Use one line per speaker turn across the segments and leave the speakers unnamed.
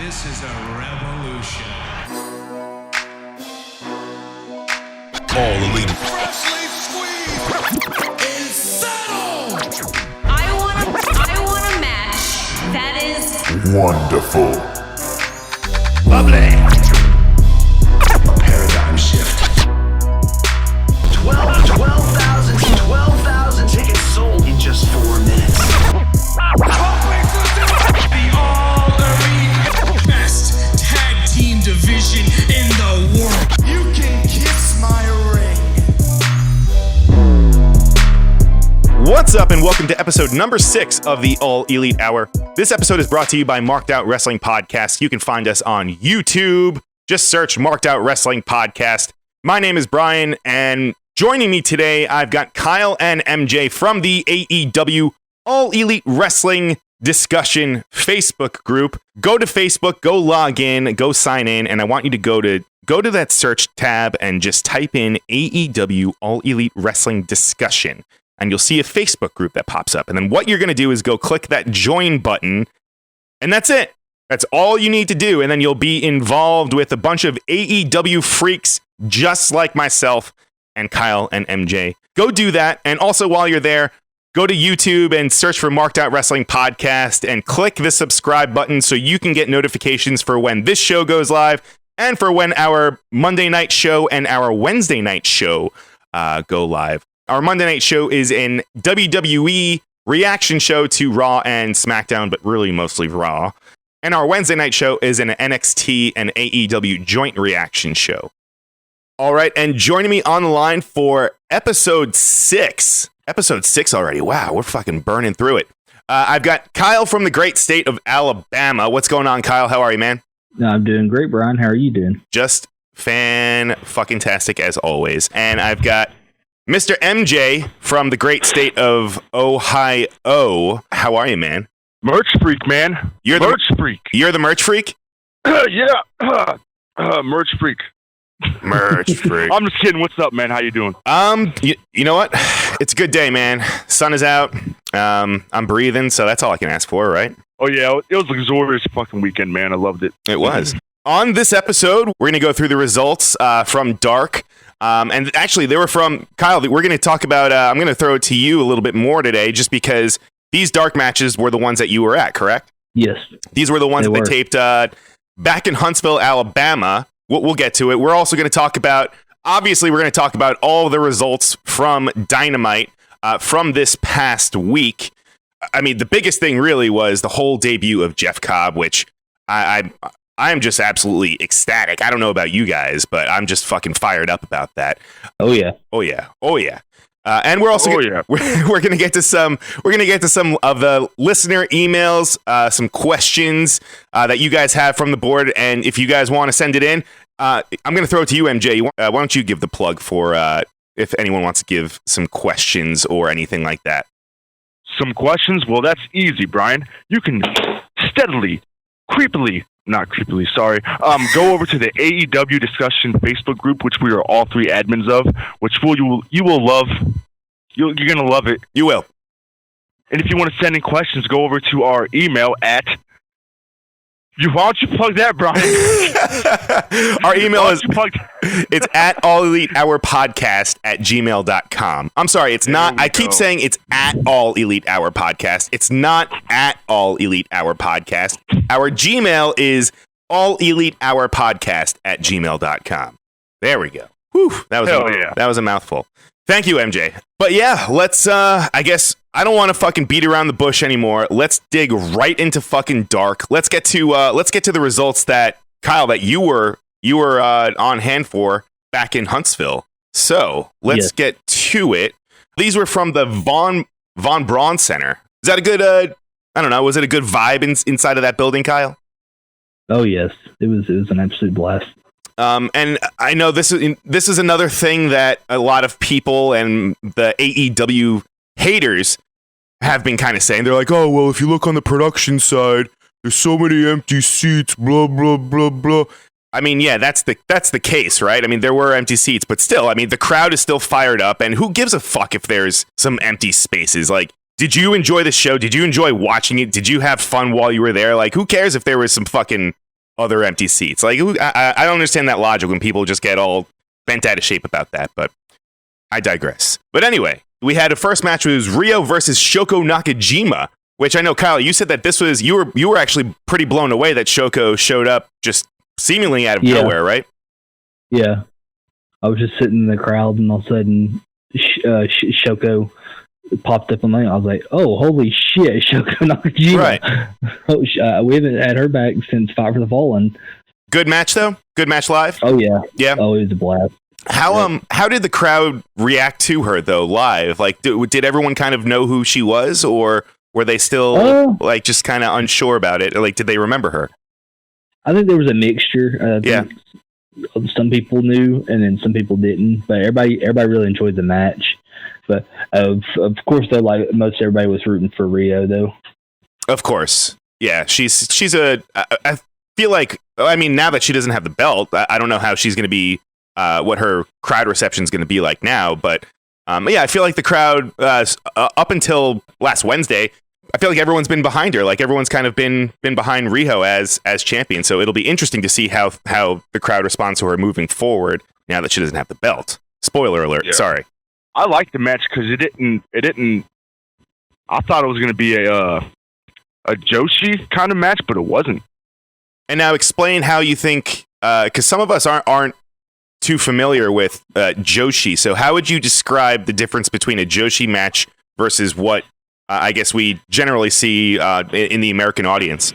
This is a revolution.
All Elite
Freshly squeezed is settled.
I want a match that is
Wonderful.
Bubbly. Paradigm shift. 12,000 tickets sold in just 4 minutes.
The All Elite best tag team division in the world. You can kiss my ring.
What's up, and welcome to episode number 6 of the All Elite Hour. This episode is brought to you by Marked Out Wrestling Podcast. You can find us on YouTube. Just search Marked Out Wrestling Podcast. My name is Brian, and joining me today, I've got Kyle and MJ from the AEW All Elite Wrestling Discussion Facebook group. Go to Facebook, go log in, go sign in, and I want you to go to that search tab and just type in AEW All Elite Wrestling Discussion, and you'll see a Facebook group that pops up. And then what you're going to do is go click that join button, and that's it. That's all you need to do, and then you'll be involved with a bunch of AEW freaks just like myself and Kyle and MJ. Go do that, and also while you're there, go to YouTube and search for Marked Out Wrestling Podcast and click the subscribe button so you can get notifications for when this show goes live and for when our Monday night show and our Wednesday night show go live. Our Monday night show is an WWE reaction show to Raw and SmackDown, but really mostly Raw. And our Wednesday night show is an NXT and AEW joint reaction show. All right, and joining me on the line for episode 6. Episode 6 already. Wow, we're fucking burning through it. I've got Kyle from the great state of Alabama. What's going on, Kyle? How are you, man?
I'm doing great, Brian. How are you doing?
Just fan-fucking-tastic as always. And I've got Mr. MJ from the great state of Ohio. How are you, man?
Merch freak, man.
You're
merch freak.
You're the merch freak?
Yeah. Merch freak.
Merch freak.
I'm just kidding. What's up, man? How you doing?
You know what? It's a good day, man. Sun is out. I'm breathing, so that's all I can ask for, right?
Oh, yeah. It was a luxurious fucking weekend, man. I loved it.
It was. On this episode, we're going to go through the results from Dark. And actually, they were from Kyle. We're going to talk about, I'm going to throw it to you a little bit more today, just because these Dark matches were the ones that you were at, correct?
Yes.
These were the ones that they taped back in Huntsville, Alabama. We'll get to it. We're also going to talk about, obviously, we're going to talk about all the results from Dynamite from this past week. I mean, the biggest thing really was the whole debut of Jeff Cobb, which I'm just absolutely ecstatic. I don't know about you guys, but I'm just fucking fired up about that.
Oh yeah.
Oh yeah. Oh yeah. And we're also we're going to get to some of the listener emails, some questions that you guys have from the board, and if you guys want to send it in, I'm going to throw it to you, MJ. Why don't you give the plug for if anyone wants to give some questions or anything like that?
Some questions? Well, that's easy, Brian. You can not creepily, sorry. Go over to the AEW Discussion Facebook group, which we are all 3 admins of, which you will love. You're going to love it.
You will.
And if you want to send in questions, go over to our email at... Why don't you plug that, Brian?
Our email is... It's at allelitehourpodcast@gmail.com. I'm sorry, it's not... I keep saying it's at All Elite Hour Podcast. It's not at All Elite Hour Podcast. Our Gmail is allelitehourpodcast@gmail.com. There we go. Whew, that was a mouthful. Thank you, MJ. But yeah, let's, I guess, I don't want to fucking beat around the bush anymore. Let's dig right into fucking Dark. Let's get to the results that, Kyle, that you were on hand for back in Huntsville. So let's get to it. These were from the Von Braun Center. Is that a good, I don't know, was it a good vibe inside of that building, Kyle?
Oh yes, it was an absolute blast.
And I know this is another thing that a lot of people and the AEW haters have been kind of saying. They're like, oh, well, if you look on the production side, there's so many empty seats, blah, blah, blah, blah. I mean, yeah, that's the case, right? I mean, there were empty seats, but still, I mean, the crowd is still fired up, and who gives a fuck if there's some empty spaces? Like, did you enjoy the show? Did you enjoy watching it? Did you have fun while you were there? Like, who cares if there was some fucking other empty seats. Like, I don't understand that logic when people just get all bent out of shape about that, but I digress. But anyway, we had a first match, which was Rio versus Shoko Nakajima, which I know, Kyle, you said that this was, you were actually pretty blown away that Shoko showed up just seemingly out of nowhere, right?
Yeah. I was just sitting in the crowd, and all of a sudden, Shoko popped up on my. I was like, "Oh, holy shit, Shoko Nakajima!"
Right.
We haven't had her back since Fight for the Fallen.
Good match though. Good match live.
Oh yeah,
yeah.
Oh, it was a blast.
How did the crowd react to her though live? Like, did everyone kind of know who she was, or were they still like just kind of unsure about it? Like, did they remember her?
I think there was a mixture. Some people knew, and then some people didn't. But everybody really enjoyed the match. But of course, though, like most everybody was rooting for Rio, though.
Of course, yeah. She's a. I feel like, I mean, now that she doesn't have the belt, I don't know how she's going to be. What her crowd reception is going to be like now, but yeah, I feel like the crowd up until last Wednesday, I feel like everyone's been behind her. Like everyone's kind of been behind Riho as champion. So it'll be interesting to see how the crowd responds to her moving forward now that she doesn't have the belt. Spoiler alert. Yeah. Sorry.
I liked the match because it didn't. I thought it was going to be a Joshi kind of match, but it wasn't.
And now explain how you think, because some of us aren't too familiar with Joshi. So how would you describe the difference between a Joshi match versus what I guess we generally see in the American audience?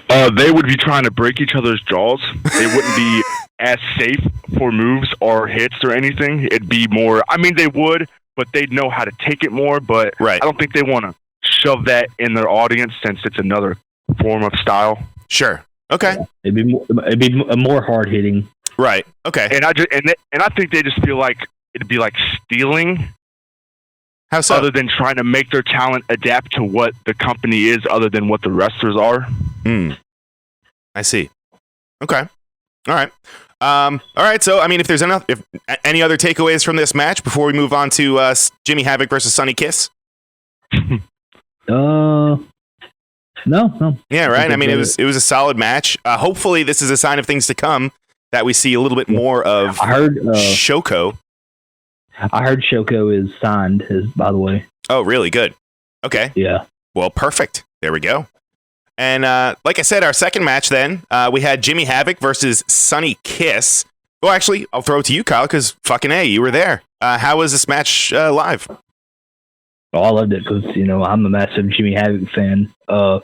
They would be trying to break each other's jaws. They wouldn't be as safe for moves or hits or anything. It'd be more, I mean, they would, but they'd know how to take it more. But
right.
I don't think they want to shove that in their audience since it's another form of style.
Sure. Okay.
Yeah. It'd be more hard hitting.
Right. Okay.
And I think they just feel like it'd be like stealing.
How so?
Other than trying to make their talent adapt to what the company is, other than what the wrestlers are.
I see. Okay. All right. All right. So, I mean, if any other takeaways from this match before we move on to Jimmy Havoc versus Sonny Kiss?
No.
Yeah. Right. I mean, it was a solid match. Hopefully, this is a sign of things to come that we see a little bit more of.
I heard
Shoko.
I heard Shoko is signed. By the way.
Oh, really? Good. Okay.
Yeah.
Well, perfect. There we go. And like I said, our second match then, we had Jimmy Havoc versus Sonny Kiss. Well, actually, I'll throw it to you, Kyle, because fucking A, you were there. How was this match live?
Oh, I loved it because, I'm a massive Jimmy Havoc fan. I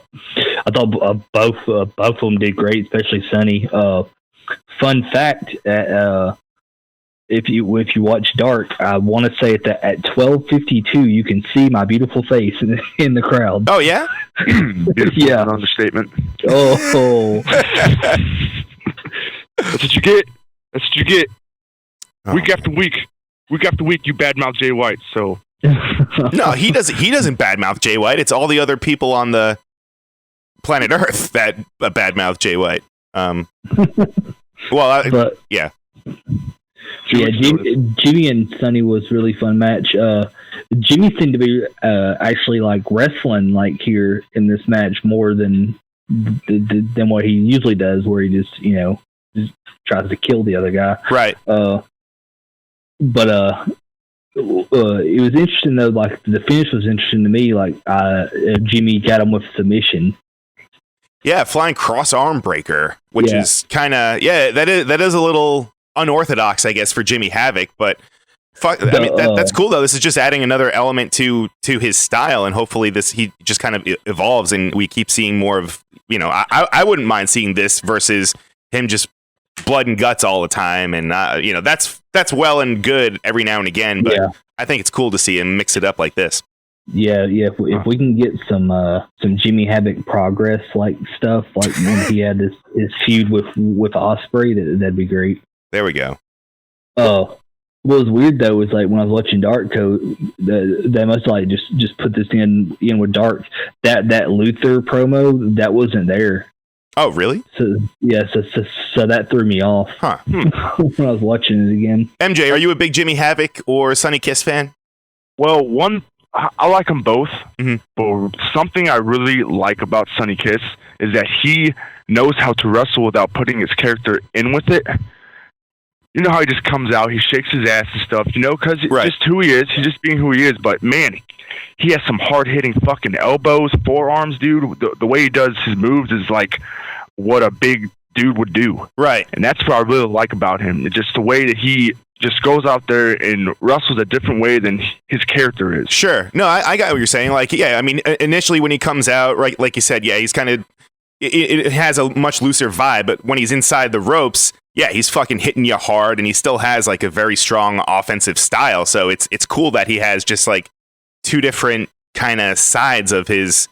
thought both of them did great, especially Sonny. Fun fact, if you watch Dark, I want to say at 12:52 you can see my beautiful face in the crowd.
Oh yeah,
yeah,
an understatement.
Oh,
that's what you get. That's what you get.
Oh.
Week after week, you badmouth Jay White. So
no, he doesn't badmouth Jay White. It's all the other people on the planet Earth that badmouth Jay White. Yeah.
Yeah, Jimmy and Sonny was a really fun match. Jimmy seemed to be actually like wrestling like here in this match more than what he usually does, where he just just tries to kill the other guy.
Right.
But it was interesting though. Like the finish was interesting to me. Like Jimmy got him with submission.
Yeah, flying cross arm breaker, which is kind of that is a little unorthodox, I guess, for Jimmy Havoc, but I mean that's cool though. This is just adding another element to his style, and hopefully he just kind of evolves, and we keep seeing more of. I wouldn't mind seeing this versus him just blood and guts all the time, and that's well and good every now and again, but I think it's cool to see him mix it up like this.
Yeah. If we can get some Jimmy Havoc progress like stuff, like when he had his feud with Ospreay, that'd be great.
There we go.
What was weird though was like when I was watching Dark Code, they must like just put this in with Dark. That Luther promo that wasn't there.
Oh really?
So that threw me off.
Huh.
When I was watching it again.
MJ, are you a big Jimmy Havoc or Sonny Kiss fan?
Well, I like them both,
Mhm.
but something I really like about Sonny Kiss is that he knows how to wrestle without putting his character in with it. You know how he just comes out, he shakes his ass and stuff, because it's
Right.
just who he is. He's just being who he is. But, man, he has some hard-hitting fucking elbows, forearms, dude. The way he does his moves is like what a big dude would do.
Right.
And that's what I really like about him. It's just the way that he just goes out there and wrestles a different way than his character is.
Sure. No, I got what you're saying. Like, yeah, I mean, initially when he comes out, right, like you said, yeah, he's kind of, it has a much looser vibe, but when he's inside the ropes, yeah, he's fucking hitting you hard, and he still has like a very strong offensive style. So it's cool that he has just like two different kind of sides of his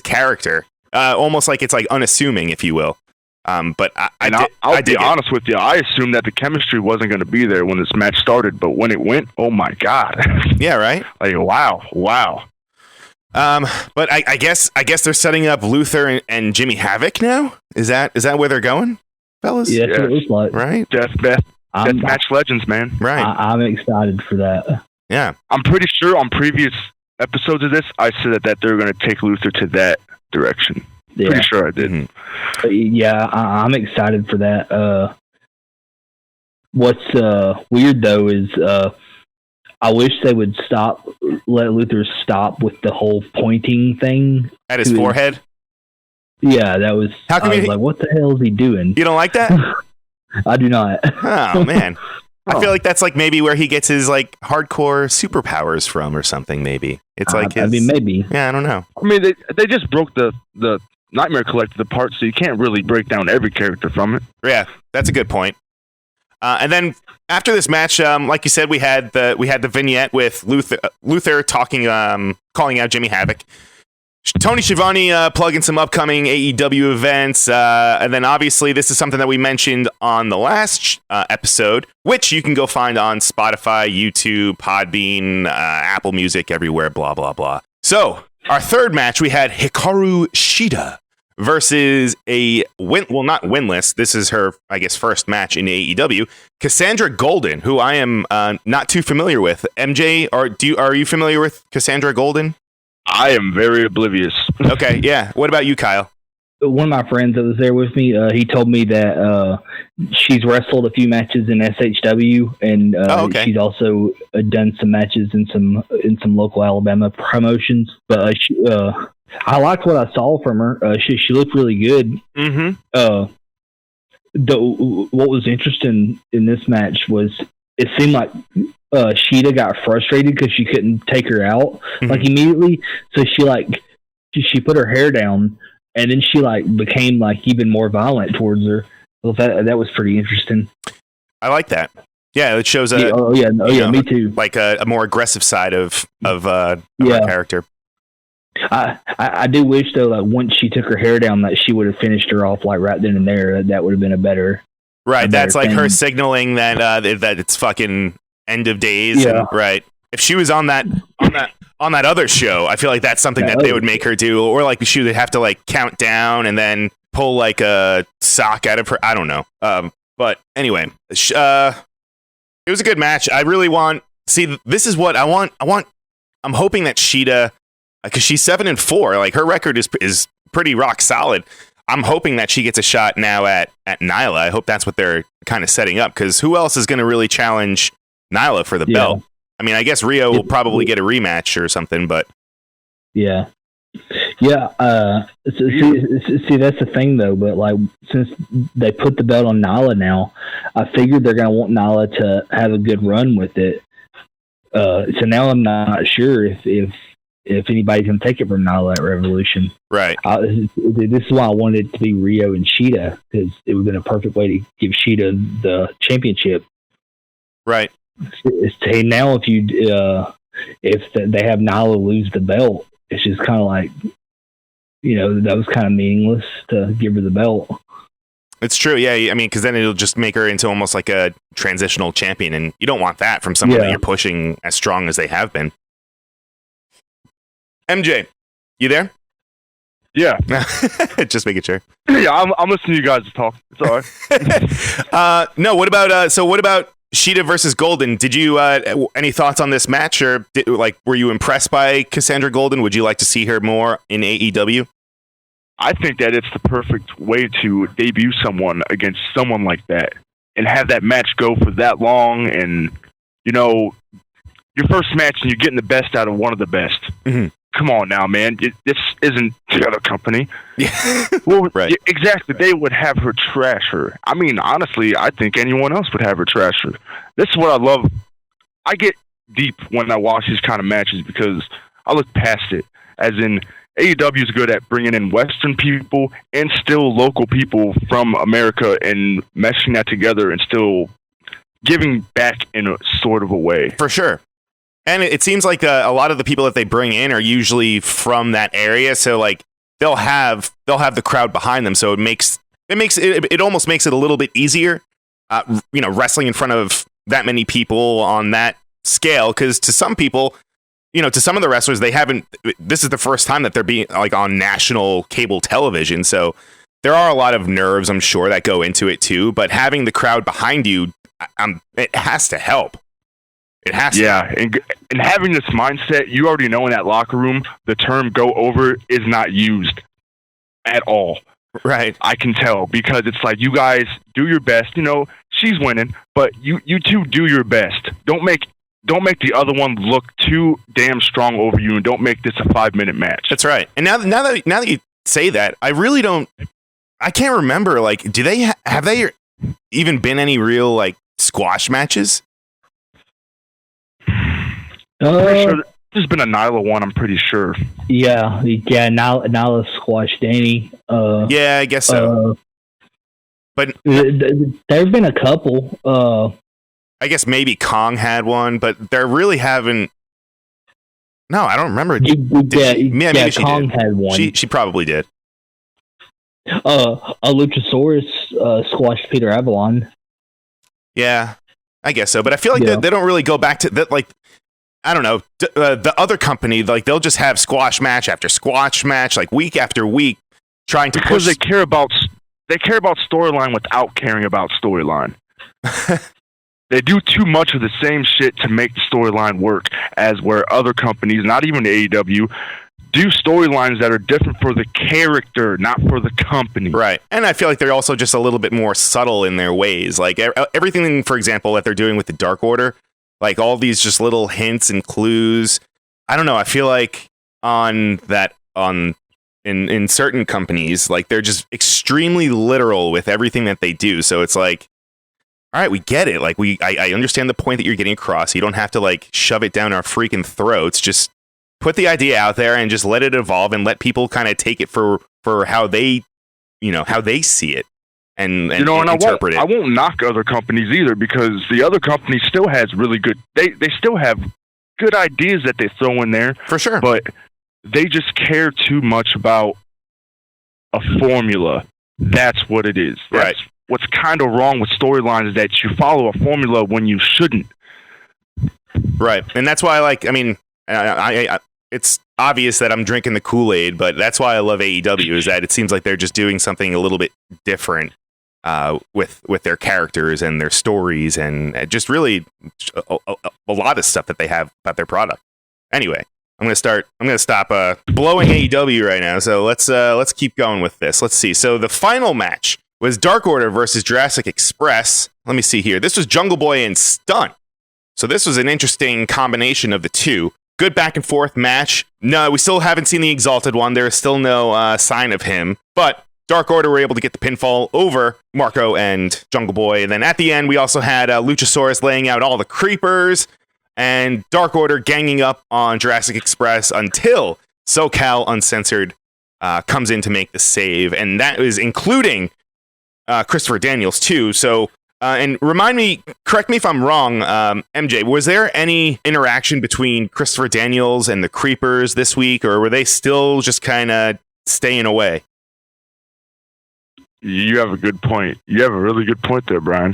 character, almost like it's like unassuming, if you will. But
I'll be honest with you. I assumed that the chemistry wasn't going to be there when this match started, but when it went, oh my god!
Yeah, right.
Like wow.
But I guess they're setting up Luther and Jimmy Havoc now. Is that where they're going, fellas?
Yeah, that's what it looks like.
Right.
I'm
Deathmatch legends, man.
Right.
I'm excited for that.
Yeah.
I'm pretty sure on previous episodes of this, I said that they're going to take Luther to that direction.
Yeah,
Pretty sure I did.
Mhm.
yeah, I'm excited for that. What's weird though is I wish they would let Luther stop with the whole pointing thing
At his
to
forehead.
Yeah, that was.
How come
I was
you-
like, what the hell is he doing?
You don't like that?
I do not.
Oh man. I feel like that's like maybe where he gets his like hardcore superpowers from or something. Maybe it's like his,
I mean, maybe.
Yeah, I don't know.
I mean, they just broke the Nightmare Collective apart, so you can't really break down every character from it.
Yeah, that's a good point. And then after this match, like you said, we had the vignette with Luther talking, calling out Jimmy Havoc. Tony Schiavone plugging some upcoming AEW events, and then obviously this is something that we mentioned on the last episode, which you can go find on Spotify, YouTube, Podbean, Apple Music, everywhere, blah, blah, blah. So, our third match, we had Hikaru Shida versus not winless, this is her, I guess, first match in AEW, Cassandra Golden, who I am not too familiar with. MJ, are you familiar with Cassandra Golden?
I am very oblivious.
Okay, yeah. What about you, Kyle?
One of my friends that was there with me, he told me that she's wrestled a few matches in SHW, and
okay.
she's also done some matches in some local Alabama promotions. But I liked what I saw from her. She looked really good.
Mm-hmm.
What was interesting in this match was it seemed like Shida got frustrated because she couldn't take her out like immediately. So she put her hair down, and then she became even more violent towards her. Well, that was pretty interesting.
I like that. Yeah, it shows
me too.
Like a more aggressive side of her character.
I do wish though, once she took her hair down, that she would have finished her off right then and there. That would have been a better.
Right, that's like
thing.
her signaling that it's fucking end of days.
Yeah.
And, right. If she was on that other show, I feel like that's something that they would make her do, or like she would have to count down and then pull like a sock out of her. I don't know. But anyway, it was a good match. I really this is what I want. I'm hoping that Shida, because she's 7-4, like her record is pretty rock solid. I'm hoping that she gets a shot now at Nyla. I hope that's what they're kind of setting up, because who else is going to really challenge Nyla for the belt? I mean, I guess Rio will probably get a rematch or something, but
yeah. See, that's the thing though. But since they put the belt on Nyla now, I figured they're going to want Nyla to have a good run with it. So now I'm not sure if anybody's going to take it from Nyla at Revolution.
Right.
This is why I wanted it to be Rio and Shida, because it would have been a perfect way to give Shida the championship.
Right.
Hey, now if they have Nyla lose the belt, it's just kind of that was kind of meaningless to give her the belt.
It's true, yeah. I mean, because then it'll just make her into almost like a transitional champion, and you don't want that from someone that you're pushing as strong as they have been. MJ, you there?
Yeah.
Just making sure.
Yeah, I'm listening to you guys talk. It's all right.
No, what about Sheeta versus Golden. Did you any thoughts on this match, or were you impressed by Cassandra Golden? Would you like to see her more in AEW?
I think that it's the perfect way to debut someone against someone like that and have that match go for that long. And, your first match and you're getting the best out of one of the best.
Mm-hmm.
Come on now, man. This isn't the other company.
Yeah.
Well,
right.
Exactly. They would have her trash her. I mean, honestly, I think anyone else would have her trash her. This is what I love. I get deep when I watch these kind of matches because I look past it. As in, AEW is good at bringing in Western people and still local people from America and meshing that together and still giving back in a sort of a way.
For sure. And it seems like a lot of the people that they bring in are usually from that area, so like they'll have the crowd behind them. So it almost makes it a little bit easier, wrestling in front of that many people on that scale. Because to some people, to some of the wrestlers, this is the first time that they're being like on national cable television. So there are a lot of nerves, I'm sure, that go into it too. But having the crowd behind you, it has to help. It has to.
Yeah, and having this mindset, you already know in that locker room, the term "go over" is not used at all.
Right.
I can tell because it's like you guys do your best. She's winning, but you two do your best. Don't make the other one look too damn strong over you, and don't make this a 5-minute match.
That's right. And now that you say that, I really don't. I can't remember. Like, do they have they even been any real like squash matches?
Pretty sure there's been a Nyla one. I'm pretty sure.
Yeah. Nyla squashed Danny.
Yeah, I guess so. But
there've been a couple.
I guess maybe Kong had one, but there really haven't. No, I don't remember.
Maybe Kong had one.
She probably did.
A Luchasaurus squashed Peter Avalon.
Yeah, I guess so. But I feel like they don't really go back to that. Like, I don't know. The other company, like, they'll just have squash match after squash match, like week after week, trying to
because
push.
they care about storyline without caring about storyline. They do too much of the same shit to make the storyline work, as where other companies, not even AEW, do storylines that are different for the character, not for the company.
Right. And I feel like they're also just a little bit more subtle in their ways. Like everything, for example, that they're doing with the Dark Order, like all these just little hints and clues. I don't know. I feel like in certain companies, like they're just extremely literal with everything that they do. So it's like, all right, we get it. Like I understand the point that you're getting across. You don't have to like shove it down our freaking throats. Just put the idea out there and just let it evolve and let people kind of take it for how they, how they see it and interpret it.
I won't knock other companies either, because the other company still has really good. They still have good ideas that they throw in there
for sure,
but they just care too much about a formula. That's what it is. That's what's kind of wrong with storylines, is that you follow a formula when you shouldn't.
Right, and that's why I it's obvious that I'm drinking the Kool-Aid, but that's why I love AEW, is that it seems like they're just doing something a little bit different with their characters and their stories and just really a lot of stuff that they have about their product. Anyway, I'm gonna stop blowing AEW right now. So let's keep going with this. Let's see. So the final match was Dark Order versus Jurassic Express. Let me see here. This was Jungle Boy and Stunt. So this was an interesting combination of the two. Good back and forth match. No, we still haven't seen the Exalted One. There is still no sign of him. But Dark Order were able to get the pinfall over Marco and Jungle Boy. And then at the end, we also had Luchasaurus laying out all the creepers and Dark Order ganging up on Jurassic Express until SoCal Uncensored comes in to make the save. And that is including Christopher Daniels, too. So, and correct me if I'm wrong, MJ, was there any interaction between Christopher Daniels and the Creepers this week, or were they still just kind of staying away?
You have a good point. You have a really good point there, Brian.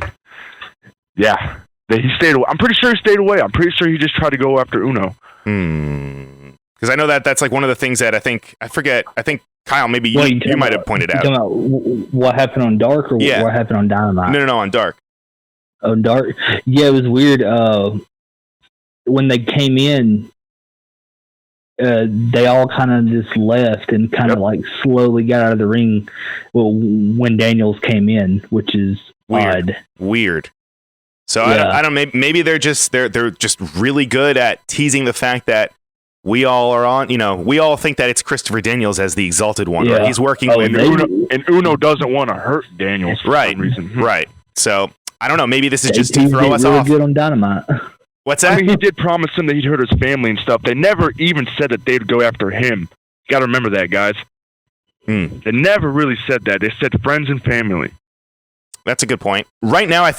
Yeah. He stayed away. I'm pretty sure he stayed away. I'm pretty sure he just tried to go after Uno.
Because I know that's like one of the things that I think Kyle, maybe you might have pointed out.
What happened on Dark or what happened on Dynamite?
No, on Dark.
Oh, Dark. Yeah, it was weird. When they came in, they all kind of just left and kind of like slowly got out of the ring. Well, when Daniels came in, which is odd.
Weird. So
Yeah.
I don't. Maybe they're just really good at teasing the fact that we all are on. We all think that it's Christopher Daniels as the Exalted One. Right?
Yeah.
He's working
Oh,
with
And Uno doesn't want to hurt Daniels for
right,
some reason.
right. So I don't know. Maybe this is just
He
to throw
did
us
really
off.
good on Dynamite.
What's that?
I mean, he did promise him that he'd hurt his family and stuff. They never even said that they'd go after him. You got to remember that, guys. They never really said that. They said friends and family.
That's a good point. Right now,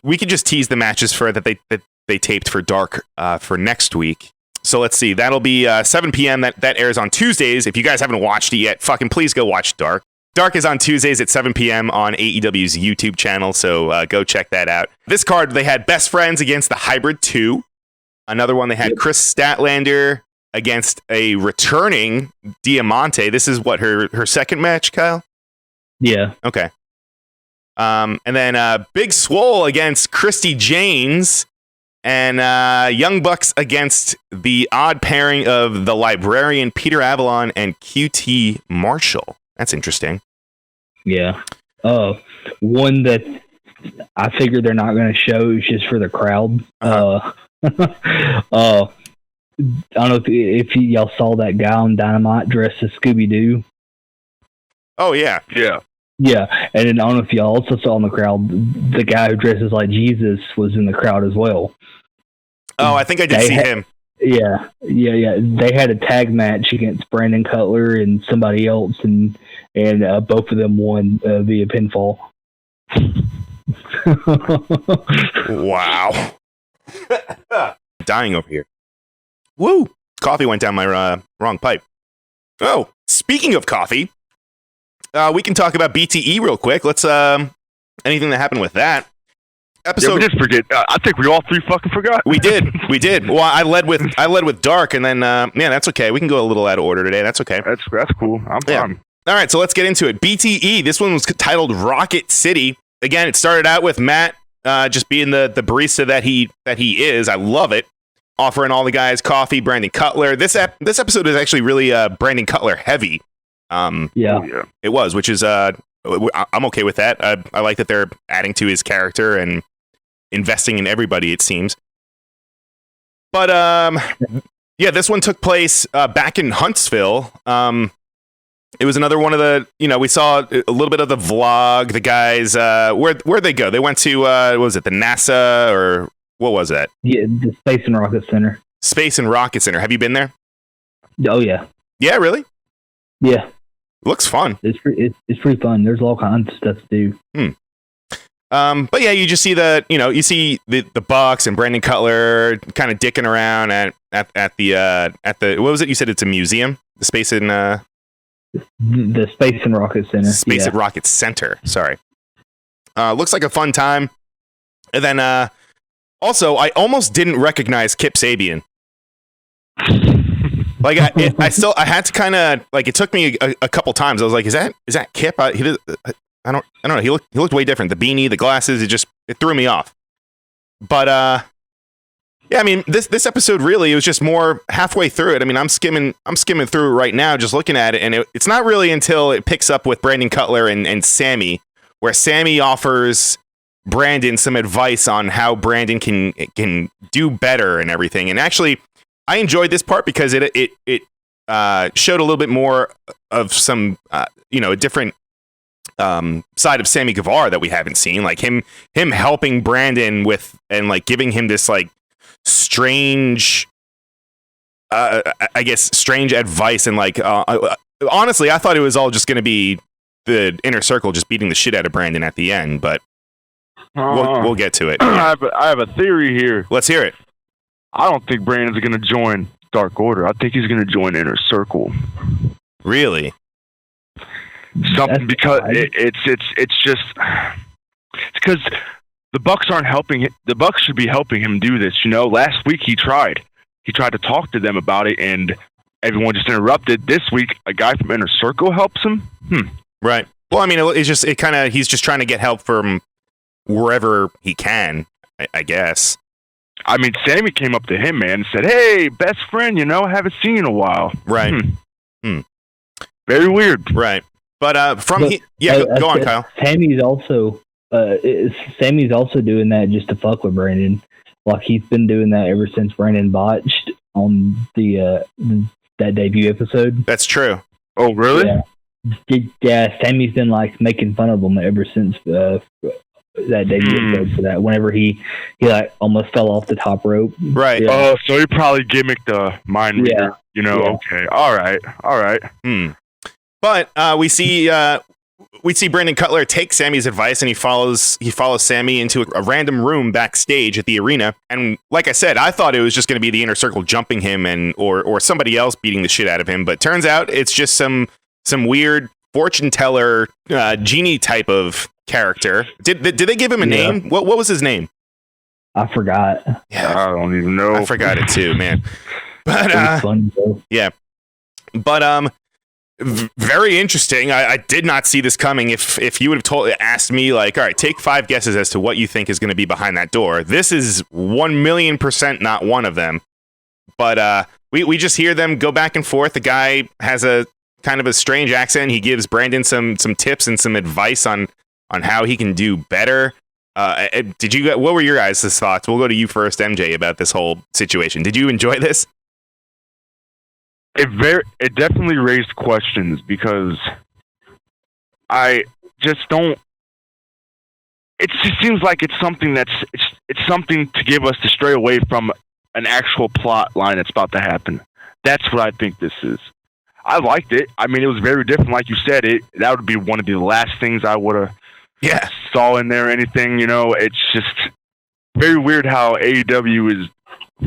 we could just tease the matches that they taped for Dark for next week. So let's see. That'll be 7 p.m. That airs on Tuesdays. If you guys haven't watched it yet, fucking please go watch Dark. Dark is on Tuesdays at 7 p.m. on AEW's YouTube channel, so go check that out. This card, they had Best Friends against the Hybrid 2. Another one, they had Chris Statlander against a returning Diamante. This is what, her second match, Kyle?
Yeah.
Okay. And then Big Swole against Christy Janes, and Young Bucks against the odd pairing of the Librarian Peter Avalon and QT Marshall. That's interesting.
Yeah. One that I figure they're not going to show is just for the crowd. I don't know if y'all saw that guy on Dynamite dressed as Scooby-Doo.
Oh, yeah.
Yeah.
Yeah, and then I don't know if y'all also saw in the crowd, the guy who dresses like Jesus was in the crowd as well.
Oh, I think I did see him.
Yeah. They had a tag match against Brandon Cutler and somebody else, and both of them won via pinfall.
Wow. Dying over here. Woo! Coffee went down my wrong pipe. Oh, speaking of coffee, we can talk about BTE real quick. Let's anything that happened with that episode.
Yeah, we did forget. I think we all three fucking forgot.
We did. Well, I led with Dark, and then that's okay. We can go a little out of order today. That's okay.
That's cool. I'm fine.
All right, so let's get into it. BTE. This one was titled Rocket City. Again, it started out with Matt just being the barista that he is. I love it. Offering all the guys coffee. Brandon Cutler. This episode is actually really Brandon Cutler heavy.
Yeah.
It was, which is I'm okay with that. I like that they're adding to his character and investing in everybody, it seems. But yeah, this one took place back in Huntsville. It was another one of the, we saw a little bit of the vlog. The guys, where'd they go? They went to what was it, the NASA, or what was that?
Yeah, the Space and Rocket Center.
Space and Rocket Center. Have you been there?
Oh yeah.
Yeah, really?
Yeah.
Looks fun.
It's pretty fun. There's all kinds of stuff to do.
But yeah, you just see you see the Bucks and Brandon Cutler kind of dicking around at the what was it? You said it's a museum, the Space and
the Space and Rocket Center.
Space and Rocket Center. Sorry. Looks like a fun time. And then also, I almost didn't recognize Kip Sabian. Like I had to kind of like, it took me a couple times. I was like, is that Kip? I don't know. He looked way different. The beanie, the glasses, it threw me off. But yeah, I mean, this episode really, it was just more halfway through it. I mean, I'm skimming through it right now, just looking at it, and it's not really until it picks up with Brandon Cutler and Sammy, where Sammy offers Brandon some advice on how Brandon can do better and everything. And actually, I enjoyed this part because it showed a little bit more of some a different side of Sammy Guevara that we haven't seen, like him helping Brandon with and like giving him this like strange I guess strange advice, and like honestly I thought it was all just going to be the Inner Circle just beating the shit out of Brandon at the end, but we'll get to it.
I have a theory here.
Let's hear it.
I don't think Brandon's going to join Dark Order. I think he's going to join Inner Circle.
Really?
Something because it's just because the Bucks aren't helping. The Bucks should be helping him do this. Last week he tried to talk to them about it, and everyone just interrupted. This week, a guy from Inner Circle helps him.
Right. Well, I mean, he's just trying to get help from wherever he can, I guess.
I mean, Sammy came up to him, man, and said, "Hey, best friend, haven't seen you in a while."
Right.
Very weird.
Right. But go on, Kyle.
Sammy's also doing that just to fuck with Brandon. Like he's been doing that ever since Brandon botched on the that debut episode.
That's true.
Oh, really?
Yeah, Sammy's been like making fun of him ever since that debut episode for that. Whenever he like almost fell off the top rope.
Right.
Yeah. Oh, so he probably gimmicked the mind reader.
Yeah.
Okay. All right.
But we see Brandon Cutler take Sammy's advice, and he follows Sammy into a random room backstage at the arena. And like I said, I thought it was just going to be the Inner Circle jumping him or somebody else beating the shit out of him. But turns out it's just some weird fortune teller genie type of character. Did they give him a name? What was his name?
I forgot.
Yeah,
I don't even know.
I forgot it too, man. But
It was fun, though.
yeah. But very interesting. I did not see this coming. If you would have asked me, like, all right, take 5 guesses as to what you think is going to be behind that door. This is 1,000,000% not one of them. But we just hear them go back and forth. The guy has a kind of a strange accent. He gives Brandon some tips and some advice on how he can do better. What were your guys' thoughts? We'll go to you first, MJ, about this whole situation. Did you enjoy this?
It definitely raised questions because I just don't. It just seems like it's something it's something to give us to stray away from an actual plot line that's about to happen. That's what I think this is. I liked it. I mean, it was very different, like you said. That would be one of the last things I would have saw in there. Or anything, It's just very weird how AEW is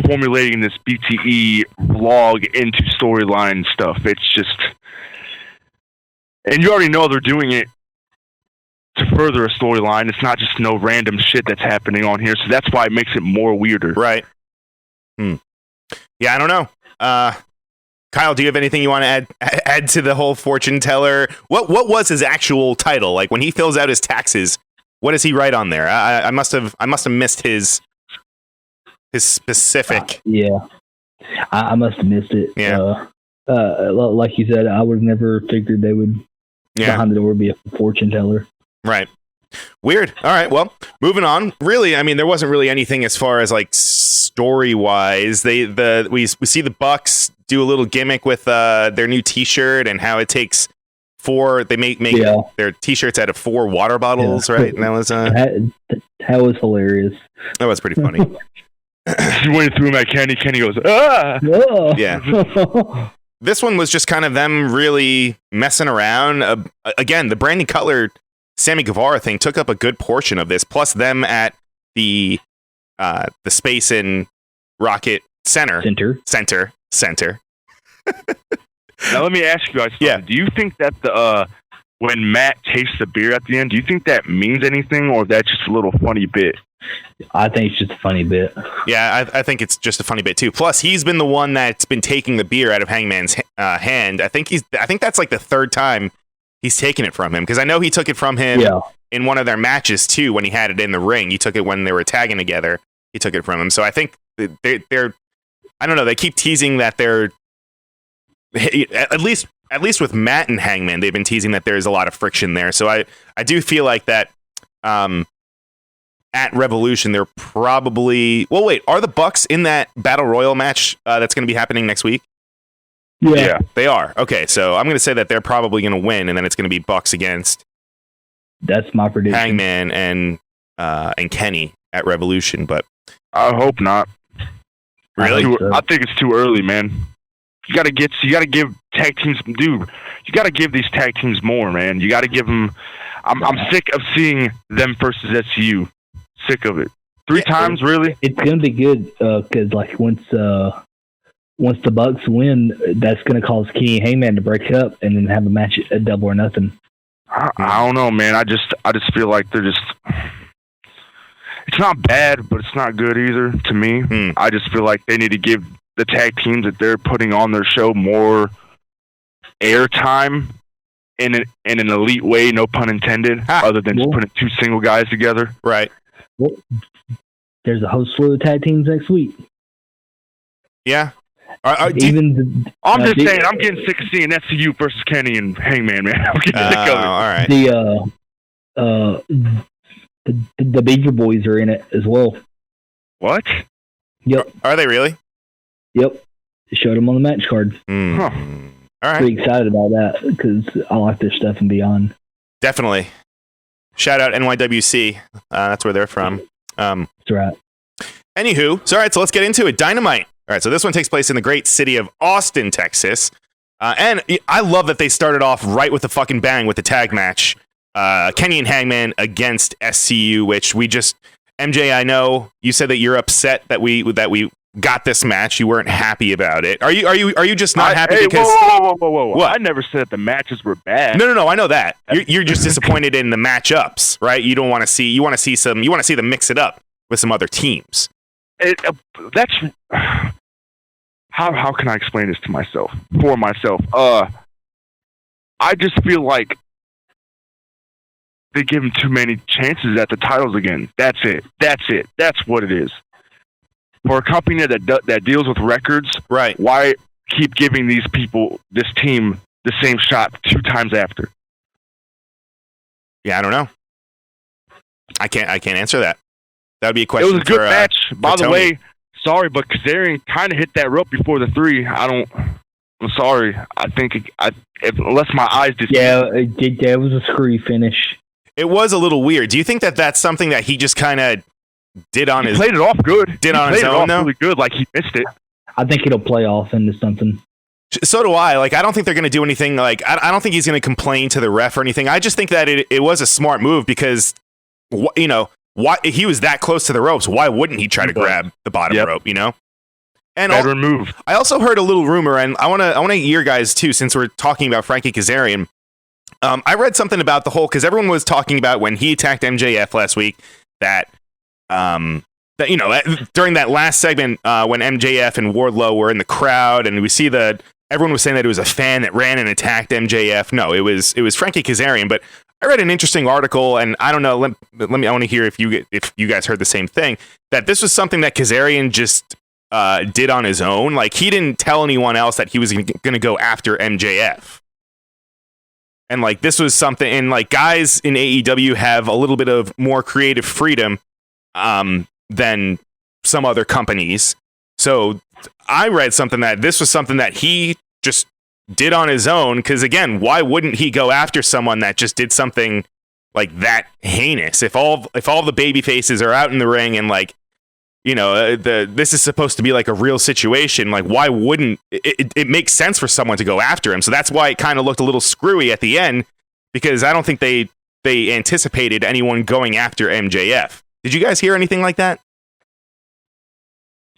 formulating this BTE vlog into storyline stuff. It's just, and you already know they're doing it to further a storyline. It's not just no random shit that's happening on here, so that's why it makes it more weirder.
Right. Yeah, I don't know. Kyle, do you have anything you want to add to the whole fortune teller? What was his actual title? Like when he fills out his taxes, what does he write on there? I must have missed his specific.
I must have missed it.
Yeah.
Like you said, I would have never figured they would behind the door be a fortune teller.
Right. Weird. All right. Well, moving on. Really, I mean, there wasn't really anything as far as like story wise. We see the Bucks do a little gimmick with their new T-shirt and how it takes 4. They make their T-shirts out of 4 water bottles, right? And that was
that was hilarious.
That was pretty funny.
He went through my Kenny. Kenny goes, ah!
Yeah. This one was just kind of them really messing around. Again, the Brandon Cutler, Sammy Guevara thing took up a good portion of this, plus them at the Space and Rocket Center.
Now let me ask you guys something.
Yeah.
Do you think that when Matt tastes the beer at the end, do you think that means anything, or that's just a little funny bit?
I think it's just a funny bit.
Yeah, I think it's just a funny bit too. Plus, he's been the one that's been taking the beer out of Hangman's hand. I think that's like the 3rd time he's taken it from him, because I know he took it from him in one of their matches too when he had it in the ring. He took it when they were tagging together. He took it from him. So I think they're I don't know. They keep teasing that they're at least with Matt and Hangman, they've been teasing that there's a lot of friction there. So I do feel like that. At Revolution, they're probably... Well, wait, are the Bucks in that Battle Royal match that's going to be happening next week?
Yeah.
They are. Okay, so I'm going to say that they're probably going to win, and then it's going to be Bucks against...
That's my prediction.
Hangman and Kenny at Revolution, but...
I hope not.
Really?
I think it's too early, man. You got to give tag teams... Dude, you got to give these tag teams more, man. You got to give them... I'm sick of seeing them versus SCU. Sick of it. 3 times, really?
It's gonna be good because like once the Bucks win, that's gonna cause Kenny and Hangman to break up and then have a match at Double or Nothing.
I don't know, man. I just feel like they're just. It's not bad, but it's not good either to me. I just feel like they need to give the tag teams that they're putting on their show more airtime in an elite way, no pun intended, other than just putting two single guys together.
Right.
Well, there's a whole slew of tag teams next week.
Yeah.
I'm just saying, I'm getting sick of seeing SCU versus Kenny and Hangman, man. I'm getting sick of it.
All right.
The Beaver Boys are in it as well.
What?
Yep.
Are they really?
Yep. They showed them on the match card.
All right.
Pretty excited about that because I like their stuff and beyond.
Definitely. Shout out NYWC. That's where they're from.
That's right.
Anywho, so all right, so let's get into it. Dynamite. All right, so this one takes place in the great city of Austin, Texas. And I love that they started off right with the fucking bang with the tag match. Kenny and Hangman against SCU, which we just... MJ, I know you said that you're upset that we got this match. You weren't happy about it. Are you just not happy because...
Whoa.
What?
I never said that the matches were bad.
No, I know that. You're just disappointed in the matchups, right? You don't want to see... You want to see them mix it up with some other teams.
That's... How can I explain this to myself? For myself. I just feel like they give him too many chances at the titles again. That's it. That's what it is. For a company that deals with records,
right?
Why keep giving these people, this team, the same shot 2 times after?
Yeah, I don't know. I can't answer that. That would be a question.
It was a good match. By the
Tony.
way, sorry, but Kazarian kind of hit that rope before the 3. I'm sorry. I think unless my eyes just...
Yeah, it was a screwy finish.
It was a little weird. Do you think that that's something that he just kind of did on his...
played it off good.
Did on his own, though?
Really good, like he missed it.
I think it'll play off into something.
So do I. Like, I don't think they're going to do anything. Like, I don't think he's going to complain to the ref or anything. I just think that it was a smart move because, you know, why he was that close to the ropes. Why wouldn't he try to grab the bottom rope? You know. And
better move.
I also heard a little rumor, and I want to get your guys too, since we're talking about Frankie Kazarian. I read something about the whole, because everyone was talking about when he attacked MJF last week that you know, during that last segment when MJF and Wardlow were in the crowd, and we see everyone was saying that it was a fan that ran and attacked MJF. No, it was Frankie Kazarian. But I read an interesting article, and I don't know. Let me. I want to hear if you guys heard the same thing. That this was something that Kazarian just did on his own. Like, he didn't tell anyone else that he was going to go after MJF. And like, this was something. And like, guys in AEW have a little bit of more creative freedom than some other companies. So I read something that this was something that he just did on his own, because again, why wouldn't he go after someone that just did something like that heinous? If all the baby faces are out in the ring and like, you know, this is supposed to be like a real situation, like why wouldn't it makes sense for someone to go after him? So that's why it kind of looked a little screwy at the end, because I don't think they anticipated anyone going after MJF. Did you guys hear anything like that?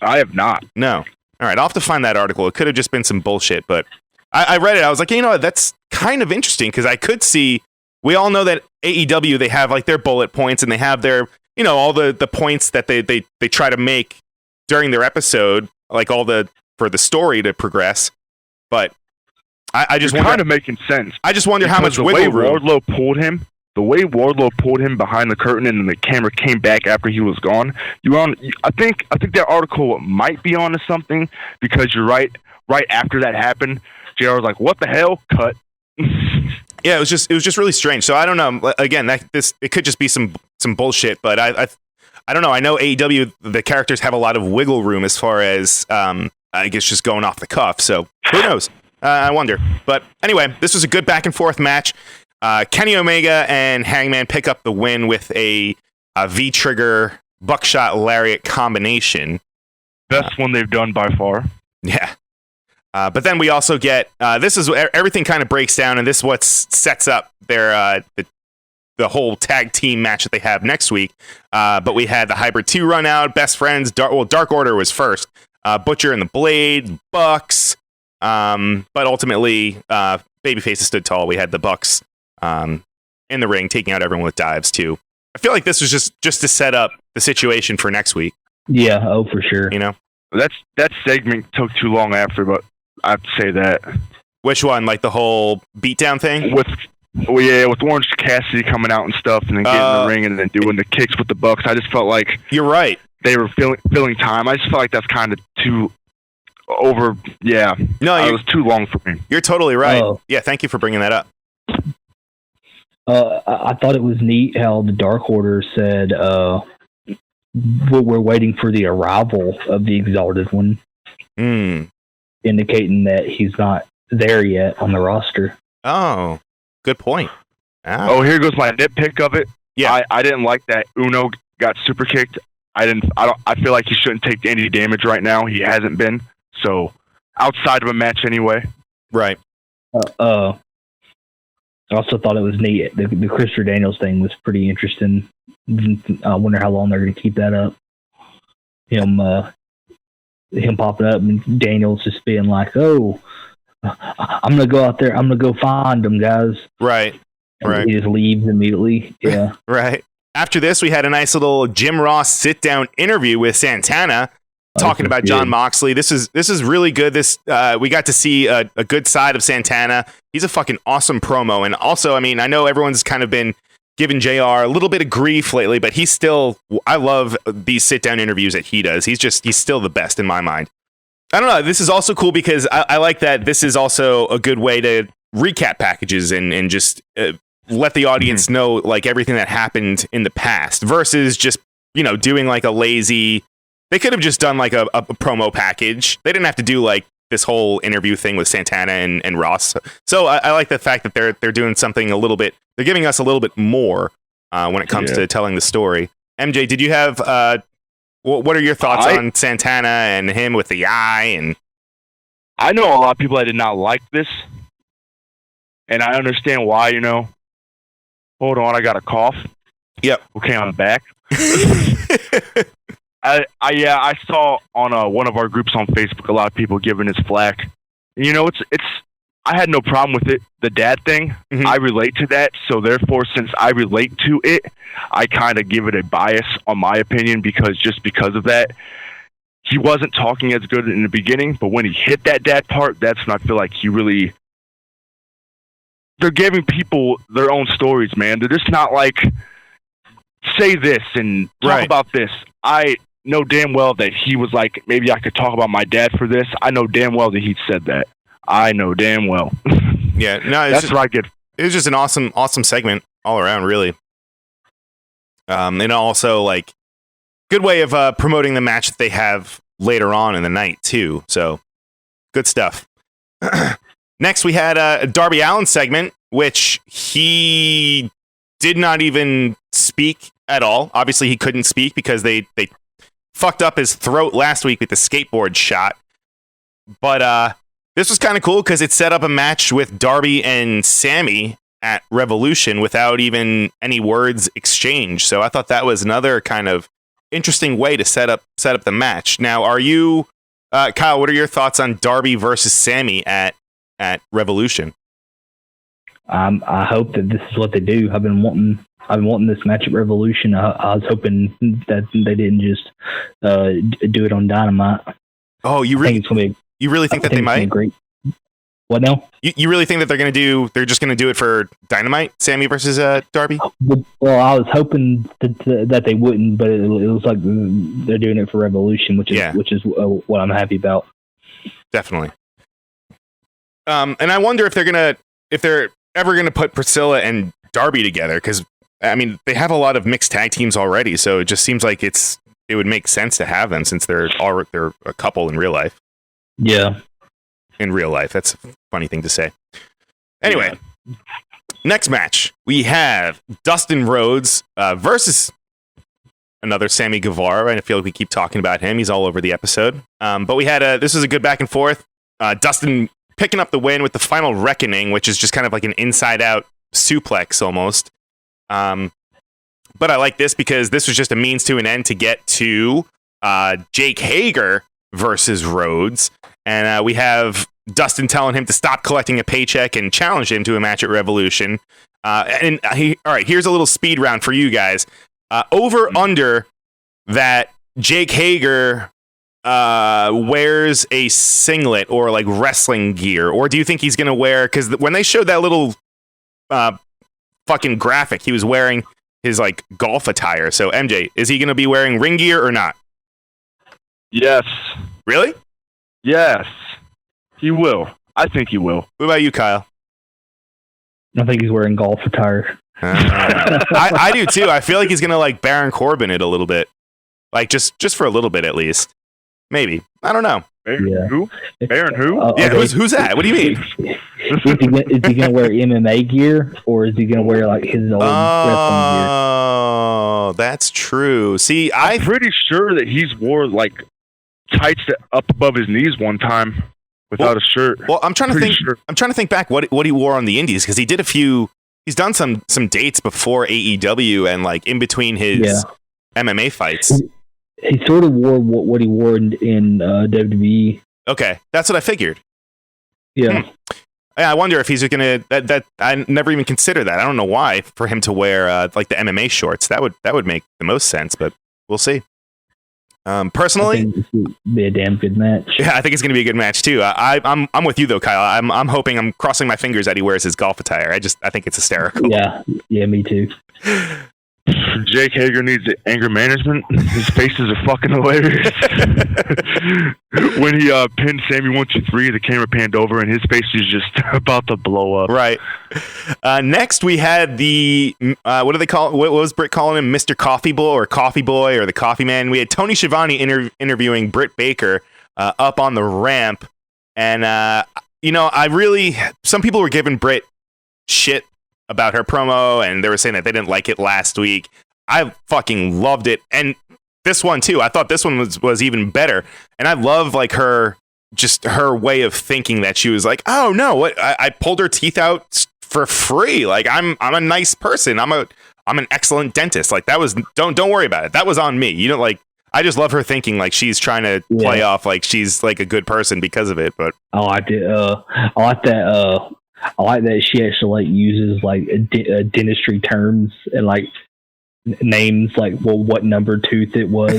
I have not.
No. All right, I'll have to find that article. It could have just been some bullshit, but I read it. I was like, you know what, that's kind of interesting, because I could see, we all know that AEW, they have like their bullet points and they have their, you know, all the points that they try to make during their episode, like for the story to progress. But I just wonder,
kind of making sense.
I just wonder how much wiggle room.
The way Wardlow pulled him behind the curtain and the camera came back after he was gone. I think that article might be onto something, because you're right. Right after that happened, JR was like, "What the hell?" Cut.
Yeah, it was just really strange. So I don't know. Again, it could just be some bullshit, but I don't know. I know AEW, the characters have a lot of wiggle room as far as I guess just going off the cuff. So who knows? I wonder. But anyway, this was a good back and forth match. Kenny Omega and Hangman pick up the win with a V-trigger buckshot lariat combination.
Best one they've done by far.
Yeah. But then we also get, this is everything kind of breaks down, and this is what sets up their the whole tag team match that they have next week. But we had the Hybrid 2 run out, Best Friends, Dark Order was first. Butcher and the Blade, Bucks. But ultimately, Babyface stood tall. We had the Bucks in the ring, taking out everyone with dives too. I feel like this was just to set up the situation for next week.
Yeah, for sure.
You know,
that segment took too long after, but I have to say that.
Which one? Like the whole beatdown thing?
well, yeah, with Orange Cassidy coming out and stuff, and then getting in the ring and then doing the kicks with the Bucks. I just felt like
You're right.
they were filling time. I just felt like that's kind of too over. Yeah,
No,
it was too long for me.
You're totally right.
Oh.
Yeah, thank you for bringing that up.
I thought it was neat how the Dark Order said we're waiting for the arrival of the Exalted One, indicating that he's not there yet on the roster.
Oh, good point.
Oh, here goes my nitpick of it.
Yeah.
I didn't like that Uno got super kicked. I feel like he shouldn't take any damage right now. He hasn't been. So outside of a match anyway.
Right.
I also thought it was neat. The Christopher Daniels thing was pretty interesting. I wonder how long they're going to keep that up. Him popping up and Daniels just being like, "Oh, I'm going to go out there. I'm going to go find them, guys."
Right.
And
Right.
he just leaves immediately. Yeah.
Right. After this, we had a nice little Jim Ross sit-down interview with Santana, talking about John Moxley. This is really good. This we got to see a good side of Santana. He's a fucking awesome promo, and also, I mean, I know everyone's kind of been giving JR a little bit of grief lately, but he's still. I love these sit-down interviews that he does. He's still the best in my mind. I don't know. This is also cool because I like that. This is also a good way to recap packages and just let the audience know like everything that happened in the past versus just doing like a lazy. They could have just done like a promo package. They didn't have to do like this whole interview thing with Santana and Ross. So I like the fact that they're doing something a little bit. They're giving us a little bit more when it comes to telling the story. MJ, did you have what are your thoughts on Santana and him with the eye? And
I know a lot of people that did not like this, and I understand why. Hold on, I got a cough.
Yep.
Okay, I'm back. I saw on one of our groups on Facebook a lot of people giving his flack. It's I had no problem with it. The dad thing, I relate to that. So therefore, since I relate to it, I kind of give it a bias on my opinion because of that. He wasn't talking as good in the beginning, but when he hit that dad part, that's when I feel like he really. They're giving people their own stories, man. They're just not like say this and talk about this. I know damn well that he was like, maybe I could talk about my dad for this. I know damn well that he said that. I know damn well.
Yeah, no,
that's what I get.
It was just an awesome segment all around, really. And also like good way of promoting the match that they have later on in the night too. So good stuff. Next, we had a Darby Allin segment, which he did not even speak at all. Obviously, he couldn't speak because they fucked up his throat last week with the skateboard shot. But this was kind of cool because it set up a match with Darby and Sammy at Revolution without even any words exchanged. So I thought that was another kind of interesting way to set up the match. Now, are you, Kyle? What are your thoughts on Darby versus Sammy at Revolution?
I hope that this is what they do. I've been wanting this match at Revolution. I was hoping that they didn't just do it on Dynamite.
Oh, you really think that they might?
Great. What now?
You really think that they're just going to do it for Dynamite, Sammy versus Darby?
Well, I was hoping that they wouldn't, but it was like they're doing it for Revolution, which is what I'm happy about.
Definitely. And I wonder if they're ever gonna put Priscilla and Darby together, because I mean they have a lot of mixed tag teams already, so it just seems like it would make sense to have them since they're a couple in real life.
Yeah,
in real life, that's a funny thing to say. Anyway, next match we have Dustin Rhodes versus another Sammy Guevara. I feel like we keep talking about him; he's all over the episode. But we had this was a good back and forth. Dustin picking up the win with the final reckoning, which is just kind of like an inside-out suplex almost. But I like this because this was just a means to an end to get to Jake Hager versus Rhodes. And we have Dustin telling him to stop collecting a paycheck and challenge him to a match at Revolution. All right, here's a little speed round for you guys. Under that Jake Hager wears a singlet or like wrestling gear, or do you think he's going to wear, because when they showed that little fucking graphic. He was wearing his like golf attire. So MJ, is he going to be wearing ring gear or not?
Yes.
Really?
Yes. He will. I think he will.
What about you, Kyle?
I think he's wearing golf attire.
I do too. I feel like he's going to like Baron Corbin it a little bit. Like just for a little bit at least. Maybe. I don't know.
Baron
Yeah.
who? Baron who?
Yeah, who's that? What do you mean?
Is he going to wear MMA gear, or is he going to wear like his old wrestling gear?
Oh, that's true. See,
I'm pretty sure that he's wore like tights that up above his knees one time without a shirt.
Well, I'm trying to
Pretty
think.
sure.
I'm trying to think back what he wore on the Indies because he did a few. He's done some dates before AEW and like in between his MMA fights.
He sort of wore what he wore in WWE.
Okay, that's what I figured.
Yeah.
Yeah, I wonder if he's gonna. That I never even considered that. I don't know why for him to wear like the MMA shorts. That would make the most sense, but we'll see. Personally,
I think this would be a damn good match.
yeah, I think it's gonna be a good match too. I'm with you though, Kyle. I'm hoping. I'm crossing my fingers that he wears his golf attire. I think it's hysterical.
Yeah, me too.
Jake Hager needs anger management. His faces are fucking hilarious. When he pinned Sammy 1-2-3, the camera panned over and his face is just about to blow up.
Right. Next, we had the what do they call it? What was Britt calling him? Mr. Coffee Boy or Coffee Boy or the Coffee Man? We had Tony Schiavone interviewing Britt Baker up on the ramp, and some people were giving Britt shit about her promo, and they were saying that they didn't like it last week. I fucking loved it, and this one too. I thought this one was even better, and I love like her way of thinking that she was like, oh no, what I pulled her teeth out for free. Like I'm a nice person. I'm an excellent dentist. Like that was don't worry about it. That was on me. You know, like I just love her thinking like she's trying to play off like she's like a good person because of it. But
I liked it. I like that. I like that she actually like uses like dentistry terms and like names like what number tooth it was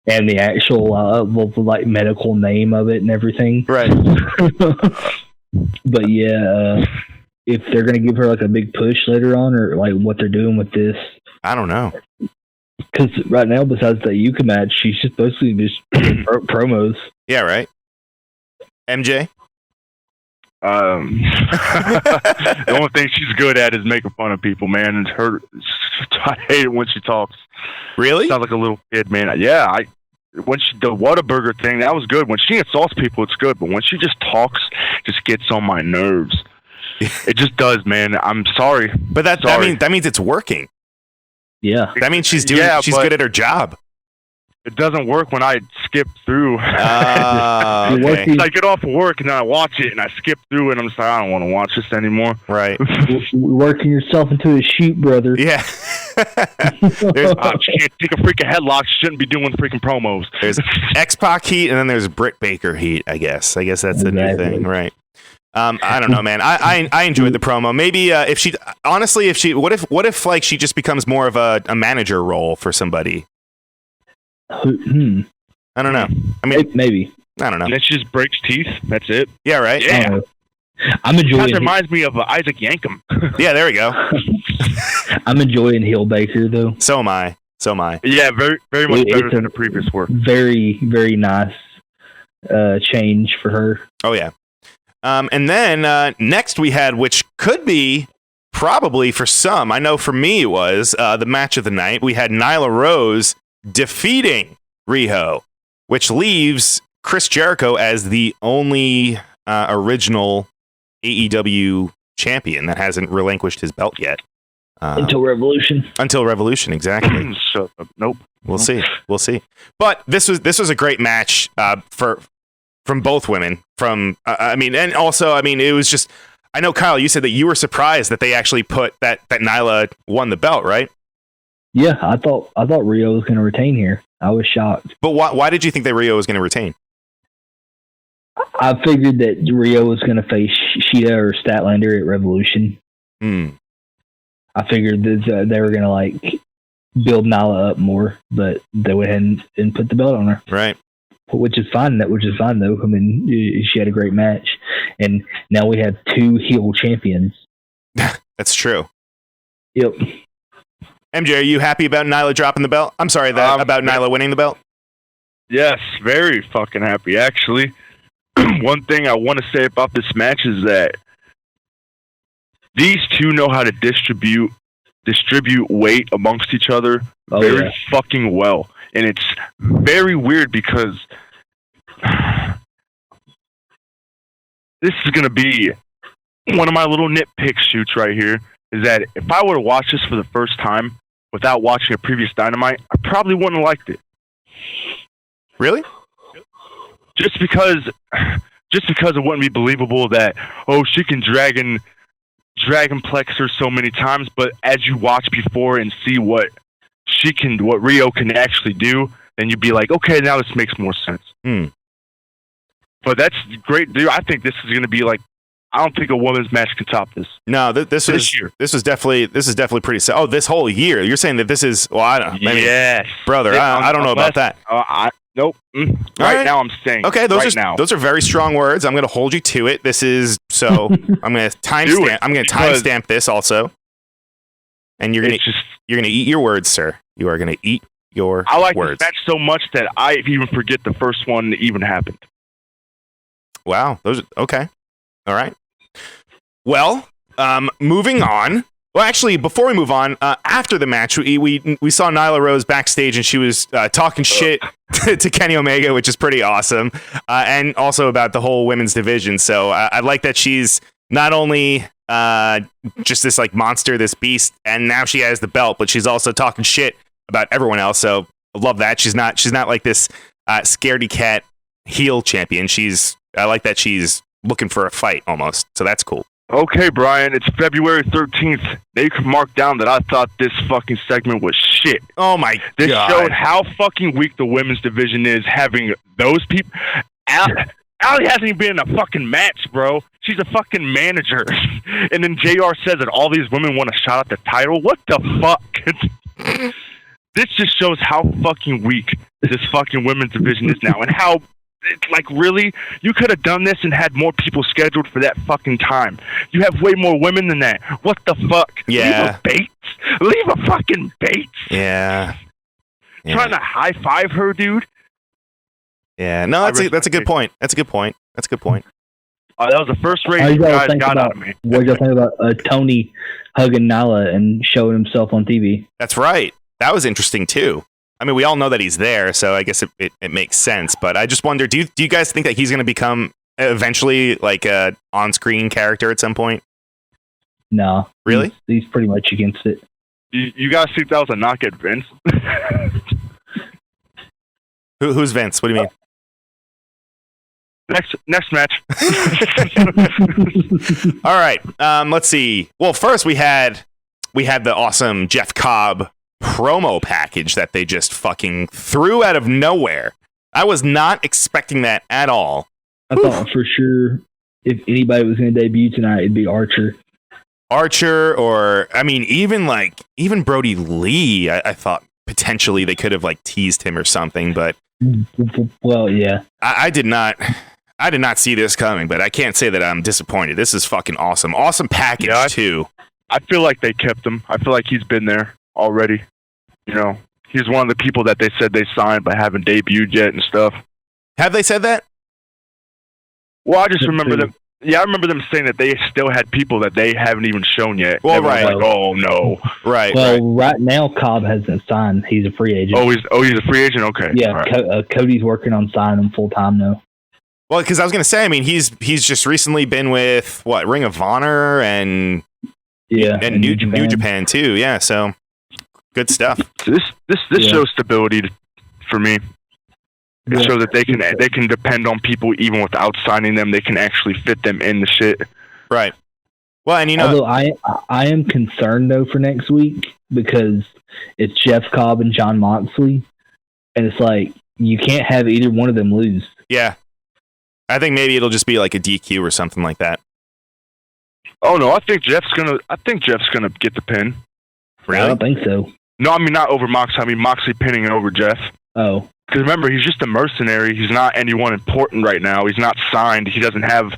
and the actual like medical name of it and everything.
right.
But yeah, if they're gonna give her like a big push later on, or like what they're doing with this,
I don't know.
because right now besides that Yuka match, she's just basically just doing promos.
Yeah, right. MJ.
The only thing she's good at is making fun of people, man. And I hate it when she talks.
Really?
Sounds like a little kid, man. Yeah, the Whataburger thing, that was good. When she insults people, it's good. But when she just talks, it just gets on my nerves. It just does, man. I'm sorry.
But that means it's working.
Yeah,
That means she's good at her job.
It doesn't work when I skip through.
Okay.
I get off of work and then I watch it and I skip through it and I'm just like, I don't want to watch this anymore.
Right.
Working yourself into a shoot, brother.
Yeah.
She can't take a freaking headlock. She shouldn't be doing freaking promos.
There's X-Pac heat and then there's Britt Baker heat, I guess. That's the new thing, right? I don't know, man. I enjoyed the promo. Maybe what if like she just becomes more of a manager role for somebody? I don't know. I mean,
maybe.
I don't know.
And then she just breaks teeth. That's it.
Yeah, right.
Yeah.
I'm enjoying.
That reminds me of Isaac Yankem.
Yeah, there we go.
I'm enjoying Heel Baker though.
So am I.
Yeah, very, very much better than the previous work.
Very, very nice change for her.
Oh yeah. And then next we had, which could be probably for some, I know for me it was the match of the night. We had Nyla Rose defeating Riho, which leaves Chris Jericho as the only original AEW champion that hasn't relinquished his belt yet.
Until Revolution.
Until Revolution, exactly.
Shut up. Nope.
We'll see. But this was a great match from both women. It was just. I know, Kyle, you said that you were surprised that they actually put that Nyla won the belt, right?
Yeah, I thought Riho was going to retain here. I was shocked.
But why did you think that Riho was going to retain?
I figured that Riho was going to face Shida or Statlander at Revolution. I figured that they were going to like build Nyla up more, but they went ahead and put the belt on her.
Right.
Which is fine. Which is fine though. I mean, she had a great match, and now we have two heel champions.
That's true.
Yep.
MJ, are you happy about Nyla dropping the belt? I'm sorry, about Nyla winning the belt?
Yes, very fucking happy, actually. One thing I want to say about this match is that these two know how to distribute weight amongst each other very fucking well. And it's very weird because this is going to be one of my little nitpick shoots right here, is that if I were to watch this for the first time without watching a previous Dynamite, I probably wouldn't have liked it.
Really?
Just because it wouldn't be believable that, oh, she can Dragon Plex her so many times, but as you watch before and see what Rio can actually do, then you'd be like, okay, now this makes more sense. But that's great, dude. I think this is going to be like, I don't think a women's match can top this.
No, this is definitely pretty. This whole year. You're saying that this is? Well, I don't.
Yes,
brother. I don't know about that.
Nope. Right now, I'm saying.
Okay, those are very strong words. I'm going to hold you to it. This is so. I'm going to timestamp. I'm going to timestamp this also. And you're going to eat your words, sir. You are going to eat your words.
I like this match so much that I even forget the first one even happened.
Wow. Okay. All right. Well, moving on. Well, actually, before we move on, after the match, we saw Nyla Rose backstage, and she was talking shit to Kenny Omega, which is pretty awesome, and also about the whole women's division. So I like that she's not only just this like monster, this beast, and now she has the belt, but she's also talking shit about everyone else. So I love that she's not like this scaredy cat heel champion. I like that she's looking for a fight almost. So that's cool.
Okay, Brian, it's February 13th. They can mark down that I thought this fucking segment was shit.
Oh my God.
This showed how fucking weak the women's division is, having those people. Allie hasn't even been in a fucking match, bro. She's a fucking manager. And then JR says that all these women want a shot at the title. What the fuck? This just shows how fucking weak this fucking women's division is now, and how, like, really, you could have done this and had more people scheduled for that fucking time. You have way more women than that. What the fuck?
Yeah.
Leave a fucking Bates.
Yeah.
Trying to high five her, dude.
Yeah. No, that's a good point. That's a good point.
That was the first race you guys got out of me.
What do you think about Tony hugging Nyla and showing himself on TV?
That's right. That was interesting too. I mean, we all know that he's there, so I guess it makes sense. But I just wonder, do you guys think that he's going to become eventually like a on-screen character at some point?
No.
Really?
He's pretty much against it.
You guys think that was a knock at Vince?
Who's Vince? What do you mean?
Next match.
All right. Let's see. Well, first we had the awesome Jeff Cobb promo package that they just fucking threw out of nowhere. I was not expecting that at all.
I thought for sure if anybody was going to debut tonight, it'd be Archer.
Or I mean, even Brody Lee. I thought potentially they could have like teased him or something, but
well, yeah.
I did not see this coming, but I can't say that I'm disappointed. This is fucking awesome. Awesome package too.
I feel like they kept him. I feel like he's been there already. You know, he's one of the people that they said they signed but haven't debuted yet and stuff.
Have they said that?
Well, I just remember them. Yeah, I remember them saying that they still had people that they haven't even shown yet.
Well, right.
Like, oh no.
Right.
Well, right now Cobb hasn't signed. He's a free agent.
Oh, he's a free agent. Okay.
Yeah,
right.
Cody's working on signing him full time now.
Well, because I was going to say, I mean, he's just recently been with Ring of Honor and New Japan too. Yeah, so good stuff.
This shows stability for me. It shows that they can depend on people even without signing them. They can actually fit them in the shit.
Right. Well, and you know,
although I am concerned though for next week because it's Jeff Cobb and Jon Moxley, and it's like you can't have either one of them lose.
Yeah. I think maybe it'll just be like a DQ or something like that.
Oh no, I think Jeff's gonna get the pin.
Really?
I don't think so.
No, I mean not over Moxley. I mean Moxley pinning over Jeff.
Oh.
Because remember, he's just a mercenary. He's not anyone important right now. He's not signed. He doesn't have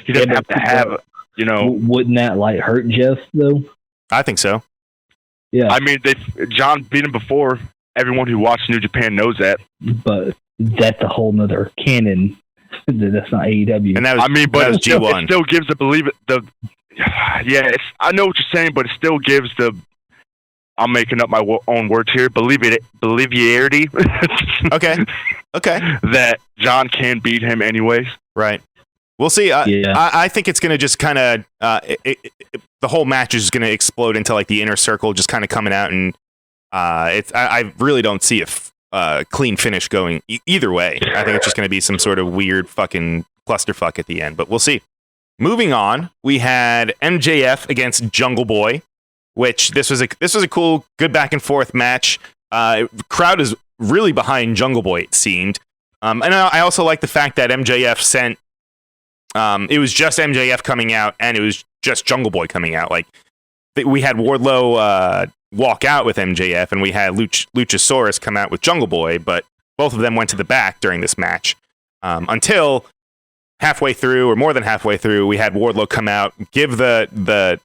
to have. You know,
wouldn't that like hurt Jeff though?
I think so.
Yeah,
I mean, John beat him before. Everyone who watched New Japan knows that.
but that's a whole nother canon. That's not AEW.
And that was,
I mean,
that
but
was
it still,
G1.
it still gives I know what you're saying, but it still gives I'm making up my own words here. Believability.
Okay.
That John can beat him anyways.
Right. We'll see. I think it's going to just kind of the whole match is going to explode into like the inner circle, just kind of coming out, and I really don't see a clean finish going either way. I think it's just going to be some sort of weird fucking clusterfuck at the end, but we'll see. Moving on, we had MJF against Jungle Boy, which this was a cool, good back and forth match. Crowd is really behind Jungle Boy, it seemed. And I also like the fact that MJF sent. It was just MJF coming out, and it was just Jungle Boy coming out. Like we had Wardlow walk out with MJF, and we had Luchasaurus come out with Jungle Boy, but both of them went to the back during this match until halfway through, or more than halfway through, we had Wardlow come out, give the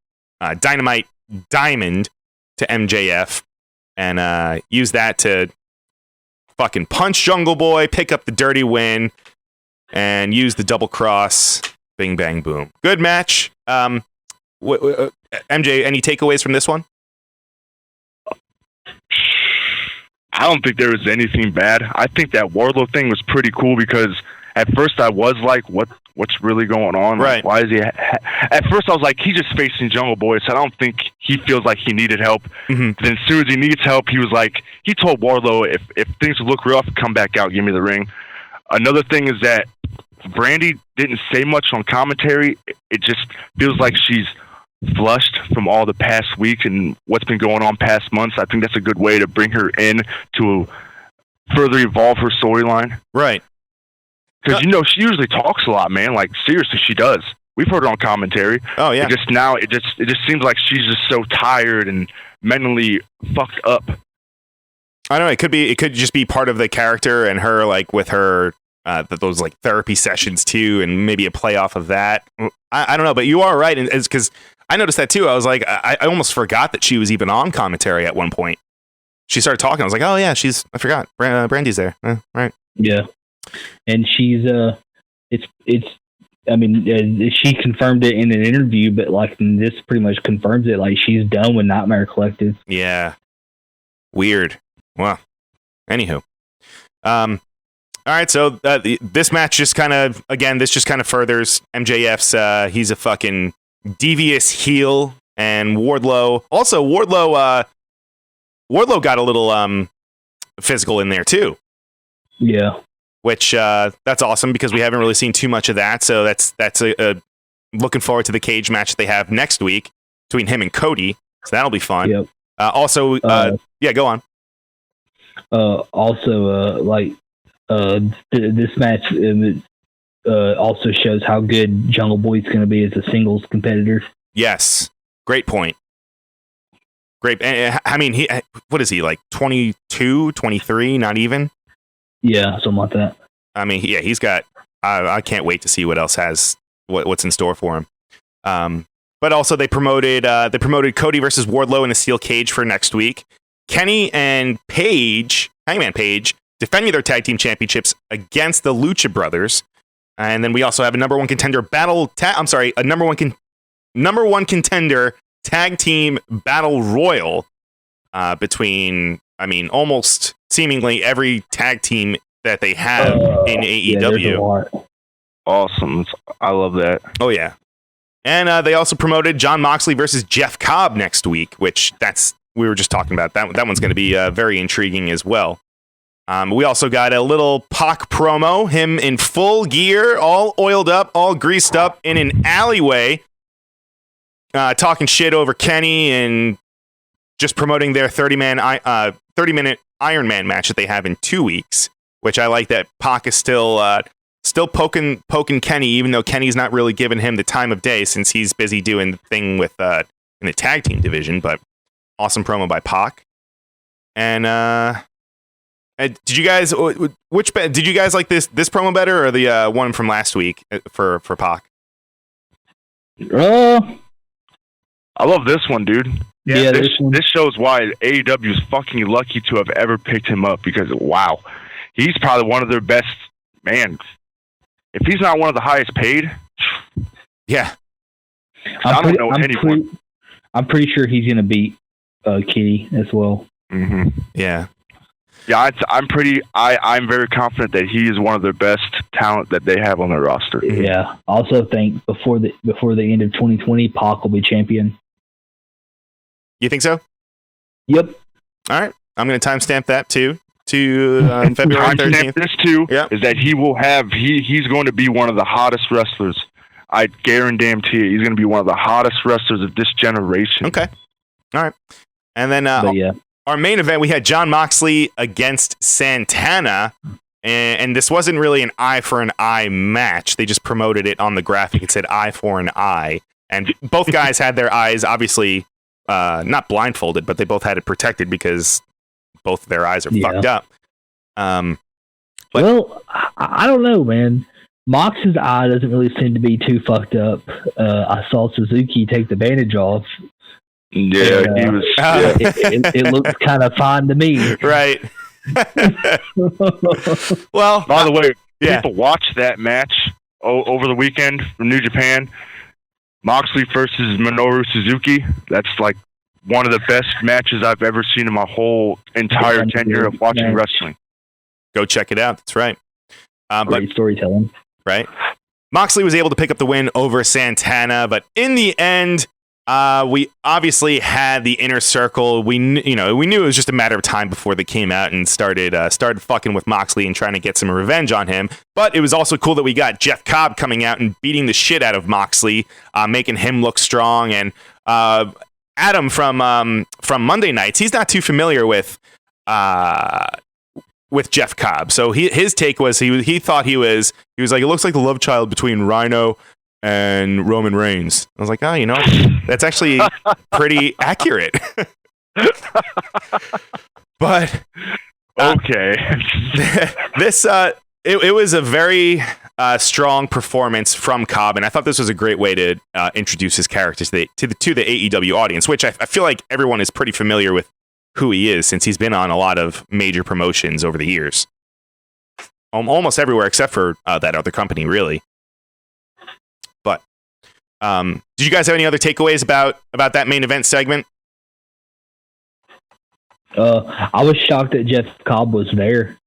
Dynamite Diamond to MJF, and use that to fucking punch Jungle Boy, pick up the dirty win, and use the double cross. Bing, bang, boom. Good match. MJ, any takeaways from this one?
I don't think there was anything bad. I think that Wardlow thing was pretty cool because at first I was like, what's really going on?
Right.
Like, why is he... At first I was like, he's just facing Jungle Boy, so I don't think he feels like he needed help.
Mm-hmm.
Then as soon as he needs help, he was like... He told Wardlow, if things look rough, come back out, give me the ring. Another thing is that Brandy didn't say much on commentary. It just feels like she's flushed from all the past week and what's been going on past months. I think that's a good way to bring her in to further evolve her storyline.
Right.
Because, she usually talks a lot, man. Like, seriously, she does. We've heard her on commentary.
Oh, yeah.
It just seems like she's just so tired and mentally fucked up.
I don't know. It could just be part of the character and her, like, with her, those, like, therapy sessions, too, and maybe a play off of that. I don't know, but you are right. And it's because I noticed that, too. I was like, I almost forgot that she was even on commentary at one point. She started talking. I was like, oh, yeah, I forgot. Brandy's there. Right.
Yeah. And she's she confirmed it in an interview, but like this pretty much confirms it. Like she's done with Nightmare Collective.
Yeah. Weird. Well, anywho. All right, so this match just kind of, again, this just kind of furthers MJF's, he's a fucking devious heel, and Wardlow got a little physical in there too.
Yeah.
Which that's awesome because we haven't really seen too much of that. So that's a looking forward to the cage match that they have next week between him and Cody. So that'll be fun.
Yep.
Yeah, go on.
This match also shows how good Jungle Boy's going to be as a singles competitor.
Yes, great point. Great. I mean, what is he, like 22, 23, not even?
Yeah, something like that.
I mean, yeah, he's got. I can't wait to see what else has what's in store for him. But also, they promoted Cody versus Wardlow in a steel cage for next week. Kenny and Hangman Page, defending their tag team championships against the Lucha Brothers, and then we also have a number one contender number one contender tag team battle royal between. I mean, almost seemingly every tag team that they have in AEW.
Yeah,
awesome. I love that.
Oh, yeah. And they also promoted Jon Moxley versus Jeff Cobb next week, which we were just talking about. That one's going to be very intriguing as well. We also got a little Pac promo, him in full gear, all oiled up, all greased up in an alleyway, talking shit over Kenny and just promoting their 30-minute Iron Man match that they have in 2 weeks, which I like that Pac is still poking Kenny, even though Kenny's not really giving him the time of day since he's busy doing the thing with in the tag team division. But awesome promo by Pac. And did you guys like this promo better or the one from last week for Pac?
I love this one, dude.
Yeah, this one.
This shows why AEW is fucking lucky to have ever picked him up because, wow, he's probably one of their best, man. If he's not one of the highest paid,
Yeah.
I don't know anyone.
I'm pretty sure he's going to beat Kitty as well.
Mm-hmm.
Yeah.
Yeah, I'm very confident that he is one of their best talent that they have on their roster.
Yeah. I also think before the end of 2020, Pac will be champion.
You think so?
Yep.
All right. I'm going to timestamp that too to February 13th.
This too
Yep.
is that he will have he's going to be one of the hottest wrestlers. I guarantee you, he's going to be one of the hottest wrestlers of this generation.
Okay. All right. And then
But yeah.
our main event, we had Jon Moxley against Santana. And this wasn't really an eye for an eye match. They just promoted it on the graphic. It said eye for an eye. And both guys had their eyes obviously not blindfolded, but they both had it protected because both of their eyes are fucked up.
Well, I don't know, man. Mox's eye doesn't really seem to be too fucked up. I saw Suzuki take the bandage off.
Yeah, he was.
It looks kind of fine to me.
Right. Well,
By the way,
yeah.
people watch that match over the weekend from New Japan. Moxley versus Minoru Suzuki. That's like one of the best matches I've ever seen in my whole entire tenure of watching wrestling.
Go check it out. That's right. But
Great storytelling.
right, Moxley was able to pick up the win over Santana, but in the end, we obviously had the Inner Circle. We knew it was just a matter of time before they came out and started fucking with Moxley and trying to get some revenge on him. But it was also cool that we got Jeff Cobb coming out and beating the shit out of Moxley, making him look strong. And Adam from Monday Nights, he's not too familiar with Jeff Cobb. So his take was he thought he was like, it looks like the love child between Rhino and Roman Reigns. I was like, that's actually pretty accurate. But
okay,
this it was a very strong performance from Cobb, and I thought this was a great way to introduce his character to the AEW audience, which I feel like everyone is pretty familiar with who he is since he's been on a lot of major promotions over the years, almost everywhere except for that other company, really. But did you guys have any other takeaways about that main event segment?
I was shocked that Jeff Cobb was there.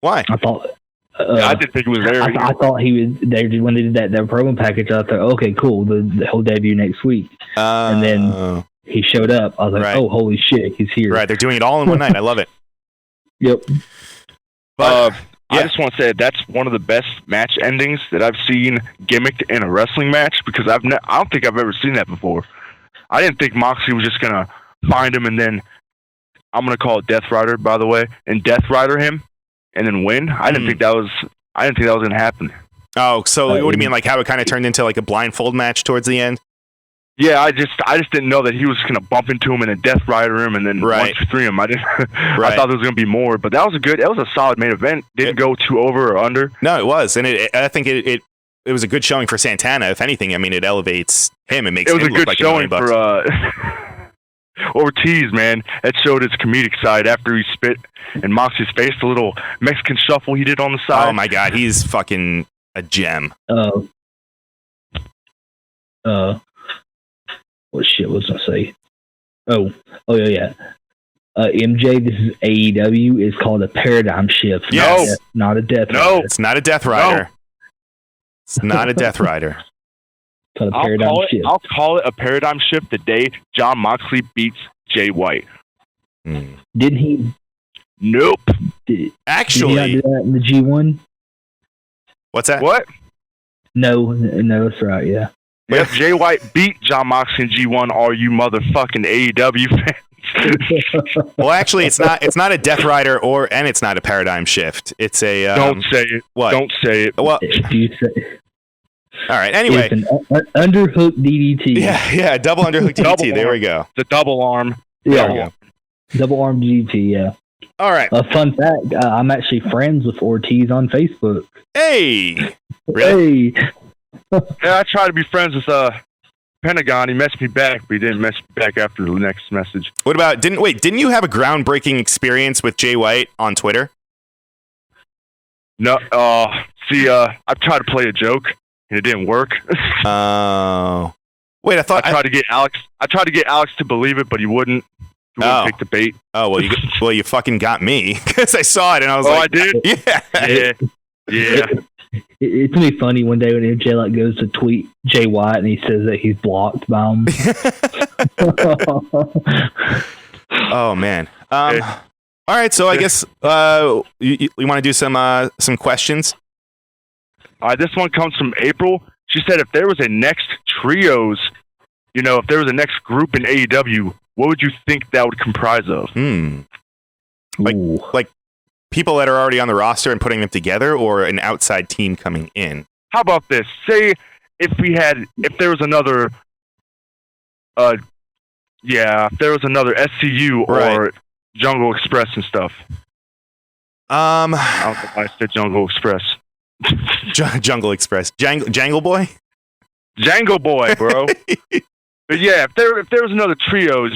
Why?
I thought.
I didn't think he was there.
I thought he was there when they did that promo package. I thought, okay, cool. He'll debut next week, and then he showed up. I was like,
Right.
oh, holy shit, he's here.
Right, they're doing it all in one night. I love it.
Yep.
But
I just want to say that's one of the best match endings that I've seen gimmicked in a wrestling match because I don't think I've ever seen that before. I didn't think Moxley was just gonna find him and then I'm gonna call it Death Rider, by the way, and Death Rider him and then win. I didn't think that was gonna happen.
Oh, so what do you mean, like how it kind of turned into like a blindfold match towards the end?
Yeah, I just didn't know that he was gonna bump into him and then Death Rider him and then
Right.
1, 2, 3 him. I didn't.
Right.
I thought there was gonna be more, but that was a solid main event. Didn't go too over or under.
No, it was, and I think it was a good showing for Santana. If anything, I mean, it elevates him and makes
It was
him
a
look
good
like
showing
$1,000,000.
for Ortiz, man. That showed his comedic side after he spit in Moxley's face, the little Mexican shuffle he did on the side.
Oh my god, he's fucking a gem.
What shit was I say? Oh yeah. MJ, this is AEW. It's called a paradigm shift.
Yes.
Not a death.
No.
Rider.
It's not a Death Rider. It's not a Death Rider.
It's called a paradigm shift.
I'll call it a paradigm shift the day Jon Moxley beats Jay White.
Didn't he?
Nope.
Did he
Actually,
not do that in the G1?
what's that?
What?
No, that's right. Yeah.
If Jay White beat Jon Moxley in G1, are you motherfucking AEW fans?
Well, actually, it's not a Death Rider and it's not a paradigm shift. It's a
Don't say it.
What?
Don't say it.
Well,
If you say,
all right. Anyway,
it's an underhook DDT.
yeah, double underhook
Double
DDT. There
arm.
we go.
The double arm.
Yeah.
There we go.
Double arm DDT. Yeah.
All right.
A fun fact: I'm actually friends with Ortiz on Facebook.
Hey, really?
Hey,
Yeah, I tried to be friends with Pentagon. He messaged me back, but he didn't message me back after the next message.
What about didn't you have a groundbreaking experience with Jay White on Twitter?
No, I tried to play a joke and it didn't work.
Oh. Wait, I thought
I tried to get Alex to believe it, but he wouldn't. He wouldn't take the bait.
Oh, well, you fucking got me because I saw it and I was like,
I did? Yeah.
It's gonna be funny one day when Jay like goes to tweet Jay White and he says that he's blocked by him.
Oh man. All right, so I guess you want to do some questions.
All right, this one comes from April. She said if there was a next trios, if there was a next group in AEW, what would you think that would comprise of?
Like people that are already on the roster and putting them together, or an outside team coming in?
How about this? Say if there was another SCU or Jungle Express and stuff. I don't know if I said Jungle Express.
Jungle Express. Jangle Boy?
Jangle Boy, bro. But yeah, if there was another trios,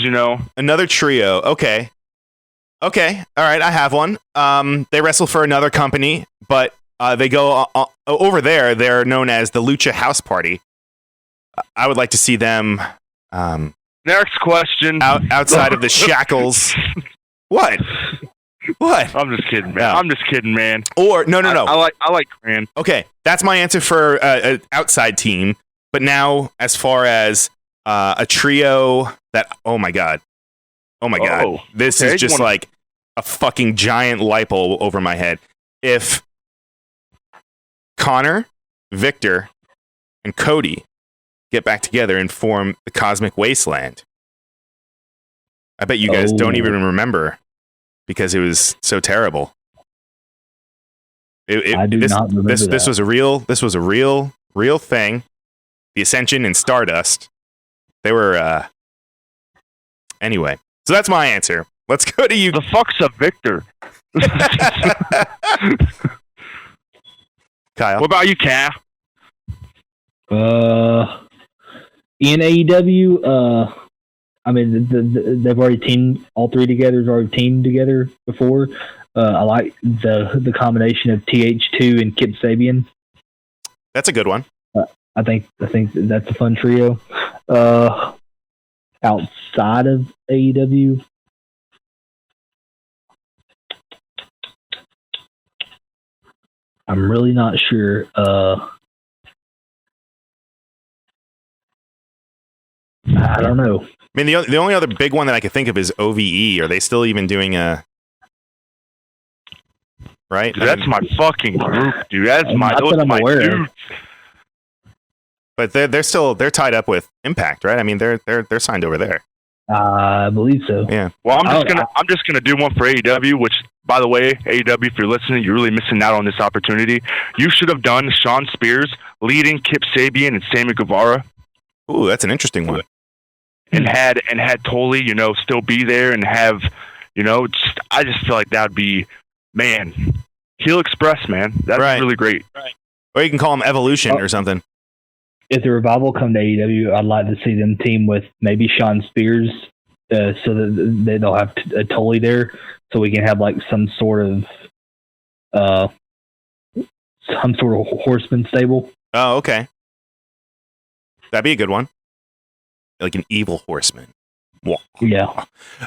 Another trio. Okay. All right, I have one. They wrestle for another company, but they go over there. They're known as the Lucha House Party. I would like to see them
next question.
Outside of the shackles. What?
I'm just kidding, man.
Or no.
I like Cran.
Okay, that's my answer for an outside team. But now, as far as a trio that, oh my god, this is just like a fucking giant lipo over my head. If Connor, Victor, and Cody get back together and form the Cosmic Wasteland, I bet you guys don't even remember because it was so terrible.
I do not remember that.
This was a real thing. The Ascension and Stardust. They were anyway. So that's my answer. Let's go to you.
The fuck's a Victor?
Kyle.
What about you, Cal?
In AEW, I mean, they've already teamed all three together. Already teamed together before. I like the combination of TH2 and Kip Sabian.
That's a good one.
I think that's a fun trio. Outside of AEW, I'm really not sure. I don't know.
I mean, the only other big one that I could think of is OVE. Are they still even doing a... Right?
Dude, that's my fucking group, dude. Those are my dudes.
But they're tied up with Impact, right? I mean, they're signed over there.
I believe so.
Yeah.
Well, I'm just gonna do one for AEW. Which, by the way, AEW, if you're listening, you're really missing out on this opportunity. You should have done Sean Spears leading Kip Sabian and Sammy Guevara.
Ooh, that's an interesting one.
And had Tully, still be there and have, I just feel like that would be, man, Heel Express, man. That's really great.
Right. Or you can call them Evolution or something.
If the Revival come to AEW, I'd like to see them team with maybe Sean Spears, so that they'll have a Tully there, so we can have like some sort of horseman stable.
Oh, okay. That'd be a good one. Like an evil horseman.
Yeah.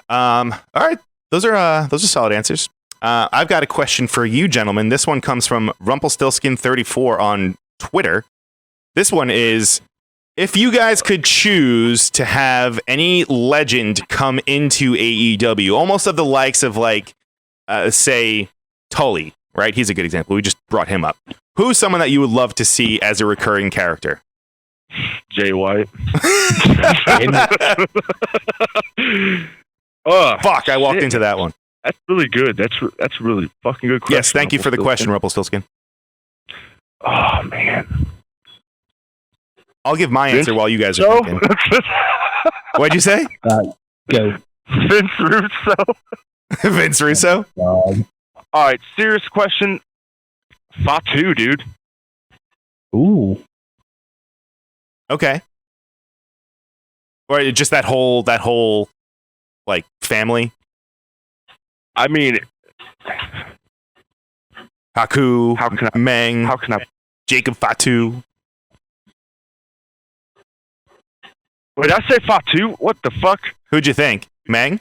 All right. Those are solid answers. I've got a question for you, gentlemen. This one comes from Rumpelstiltskin34 on Twitter. This one is, if you guys could choose to have any legend come into AEW, almost of the likes of say, Tully, right? He's a good example. We just brought him up. Who's someone that you would love to see as a recurring character?
Jay White.
Oh, fuck, I walked into that one.
That's really good. That's really fucking good question.
Yes, thank you for the question, Rumpelstiltskin.
Oh, man.
I'll give my answer while you guys are thinking. What'd you say?
Go.
Vince Russo.
Vince Russo?
All right, serious question. Fatu, dude.
Ooh.
Okay. Or just that whole like family.
I mean,
Haku,
how can I?
Meng,
How can I?
Jacob Fatu.
Wait, did I say Fatu? What the fuck?
Who'd you think? Meng?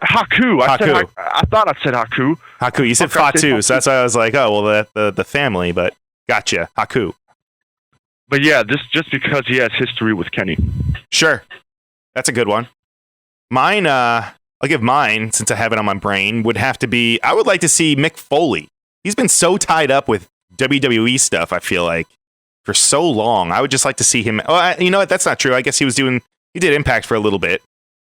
Haku.
Haku.
I thought I said Haku.
Haku. You said
Fuck, I said
Fatu,
Fatu.
so that's why I was like, oh, well, the family, but gotcha. Haku.
But yeah, this just because he has history with Kenny.
Sure. That's a good one. Mine, I'll give mine, since I have it on my brain, would have to be, I would like to see Mick Foley. He's been so tied up with WWE stuff, I feel like, for so long. I would just like to see him. Oh, you know what? That's not true. I guess he did Impact for a little bit.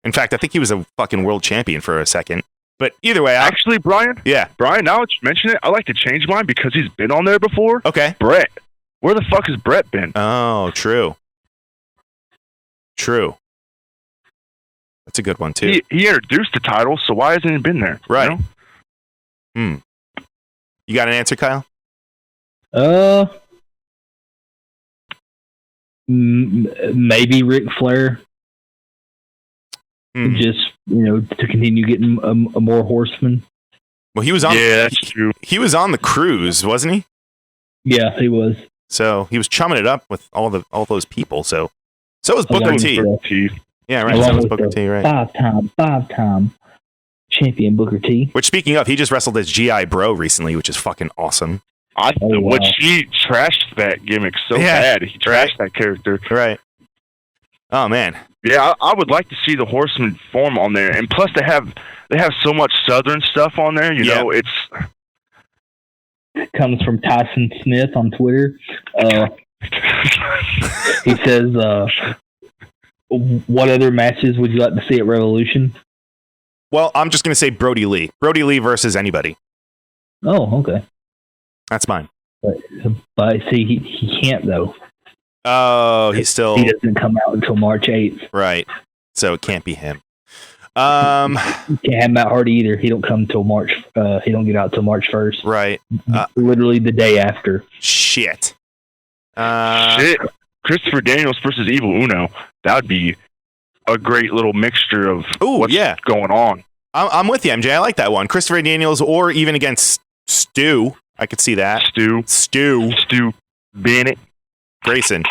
In fact, I think he was a fucking world champion for a second. But either way,
Actually, Brian,
yeah.
now that you mention it, I like to change mine because he's been on there before.
Okay.
Brett. Where the fuck has Brett been?
Oh, true. True. That's a good one, too.
He introduced the title, so why hasn't he been there?
Right.
You know?
You got an answer, Kyle?
Maybe Ric Flair. Just, to continue getting a more horsemen.
Well, he was on.
Yeah, that's true.
He was on the cruise, wasn't he?
Yeah, he was.
So he was chumming it up with all those people. So was Booker
Along
T.
with
Yeah, right.
Along
So was
with
Booker
the
T. Right.
Five-time champion Booker T.
Which, speaking of, he just wrestled as G.I. Bro recently, which is fucking awesome.
What she trashed that gimmick so bad. He trashed that character.
Right. Oh man.
Yeah, I would like to see the Horseman form on there, and plus they have so much Southern stuff on there. You know, it's
Comes from Tyson Smith on Twitter. He says, "What other matches would you like to see at Revolution?"
Well, I'm just gonna say Brody Lee. Brody Lee versus anybody.
Oh, okay.
That's mine.
But see, he can't though.
Oh, he
doesn't come out until March 8th.
Right. So it can't be him.
You can't have Matt Hardy either. He don't come till March. He don't get out till March 1st.
Right.
Literally the day after.
Shit.
shit. Christopher Daniels versus Evil Uno. That would be a great little mixture of what's going on.
I'm with you, MJ. I like that one. Christopher Daniels, or even against Stu. I could see that. Stu
Bennett.
Grayson.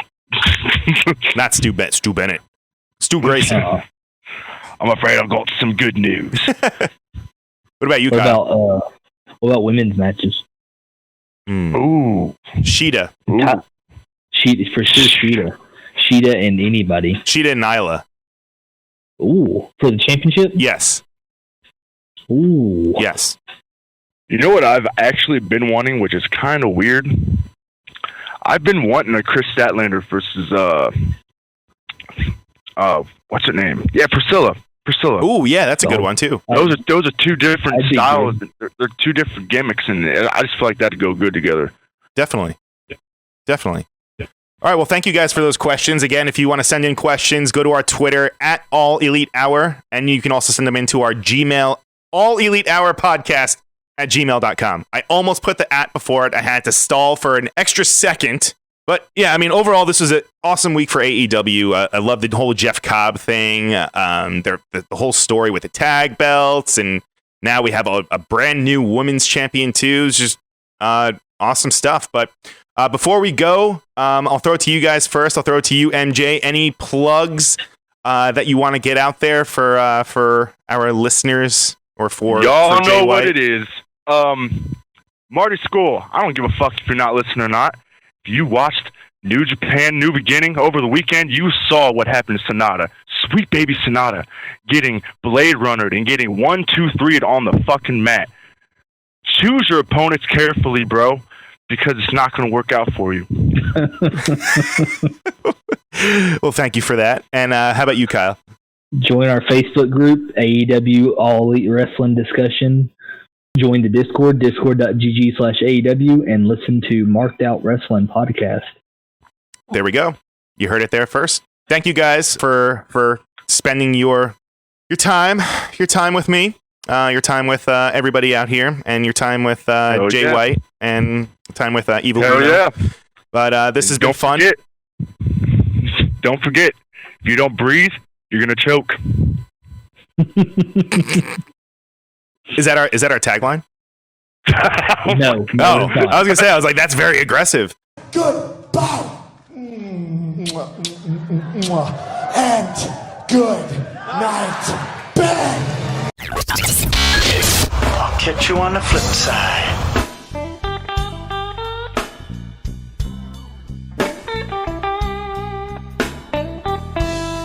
Not Stu Bennett. Stu Grayson.
I'm afraid I've got some good news.
What about you, Kyle?
What about women's matches?
Ooh.
Sheeta.
Sheeta, for sure, Sheeta. Sheeta and anybody.
Sheeta and Nyla.
Ooh, for the championship?
Yes.
Ooh.
Yes.
You know what I've actually been wanting, which is kind of weird? I've been wanting a Chris Statlander versus what's her name? Yeah, Priscilla.
Ooh, yeah, that's a good one too.
Those are two different styles. They're two different gimmicks, and I just feel like that'd go good together.
Definitely. All right, well, thank you guys for those questions. Again, if you want to send in questions, go to our Twitter at All Elite Hour, and you can also send them into our Gmail, All Elite Hour Podcast at gmail.com. I almost put the at before it. I had to stall for an extra second. But yeah, I mean, overall, this was an awesome week for AEW. I love the whole Jeff Cobb thing, the whole story with the tag belts, and now we have a brand new women's champion too. It's just awesome stuff. But before we go, I'll throw it to you guys first. I'll throw it to you, MJ. Any plugs that you want to get out there for our listeners or for
y'all
for Jay
know
White?
what it is. Marty Skull. I don't give a fuck if you're not listening or not. If you watched New Japan New Beginning over the weekend, you saw what happened to Sonata. Sweet baby Sonata getting Blade Runnered and getting 1, 2, 3'd on the fucking mat. Choose your opponents carefully, bro, because it's not going to work out for you.
Well, thank you for that. And how about you, Kyle?
Join our Facebook group, AEW All Elite Wrestling Discussion. Join the Discord, discord.gg/AEW, and listen to Marked Out Wrestling Podcast.
There we go. You heard it there first. Thank you guys for spending your time with me, your time with everybody out here, and your time with Jay White, and time with Evil Uno.
Yeah.
But this has been fun.
don't forget, if you don't breathe, you're gonna choke.
Is that our tagline?
No.
Oh,
it's not.
I was gonna say, I was like, that's very aggressive.
Goodbye. And good night, bed.
I'll catch you on the flip side.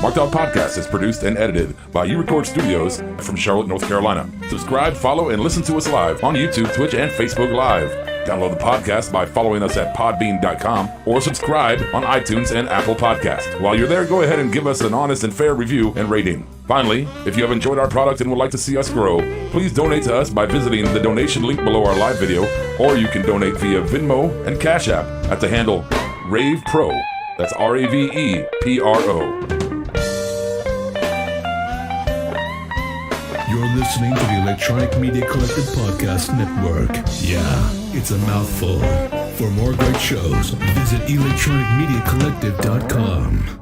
Marked Out Podcast is produced and edited by U-Record Studios from Charlotte, North Carolina. Subscribe, follow, and listen to us live on YouTube, Twitch, and Facebook Live. Download the podcast by following us at podbean.com or subscribe on iTunes and Apple Podcasts. While you're there, go ahead and give us an honest and fair review and rating. Finally, if you have enjoyed our product and would like to see us grow, please donate to us by visiting the donation link below our live video, or you can donate via Venmo and Cash App at the handle RavePro. That's RAVEPRO.
You're listening to the Electronic Media Collective Podcast Network. Yeah, it's a mouthful. For more great shows, visit electronicmediacollective.com.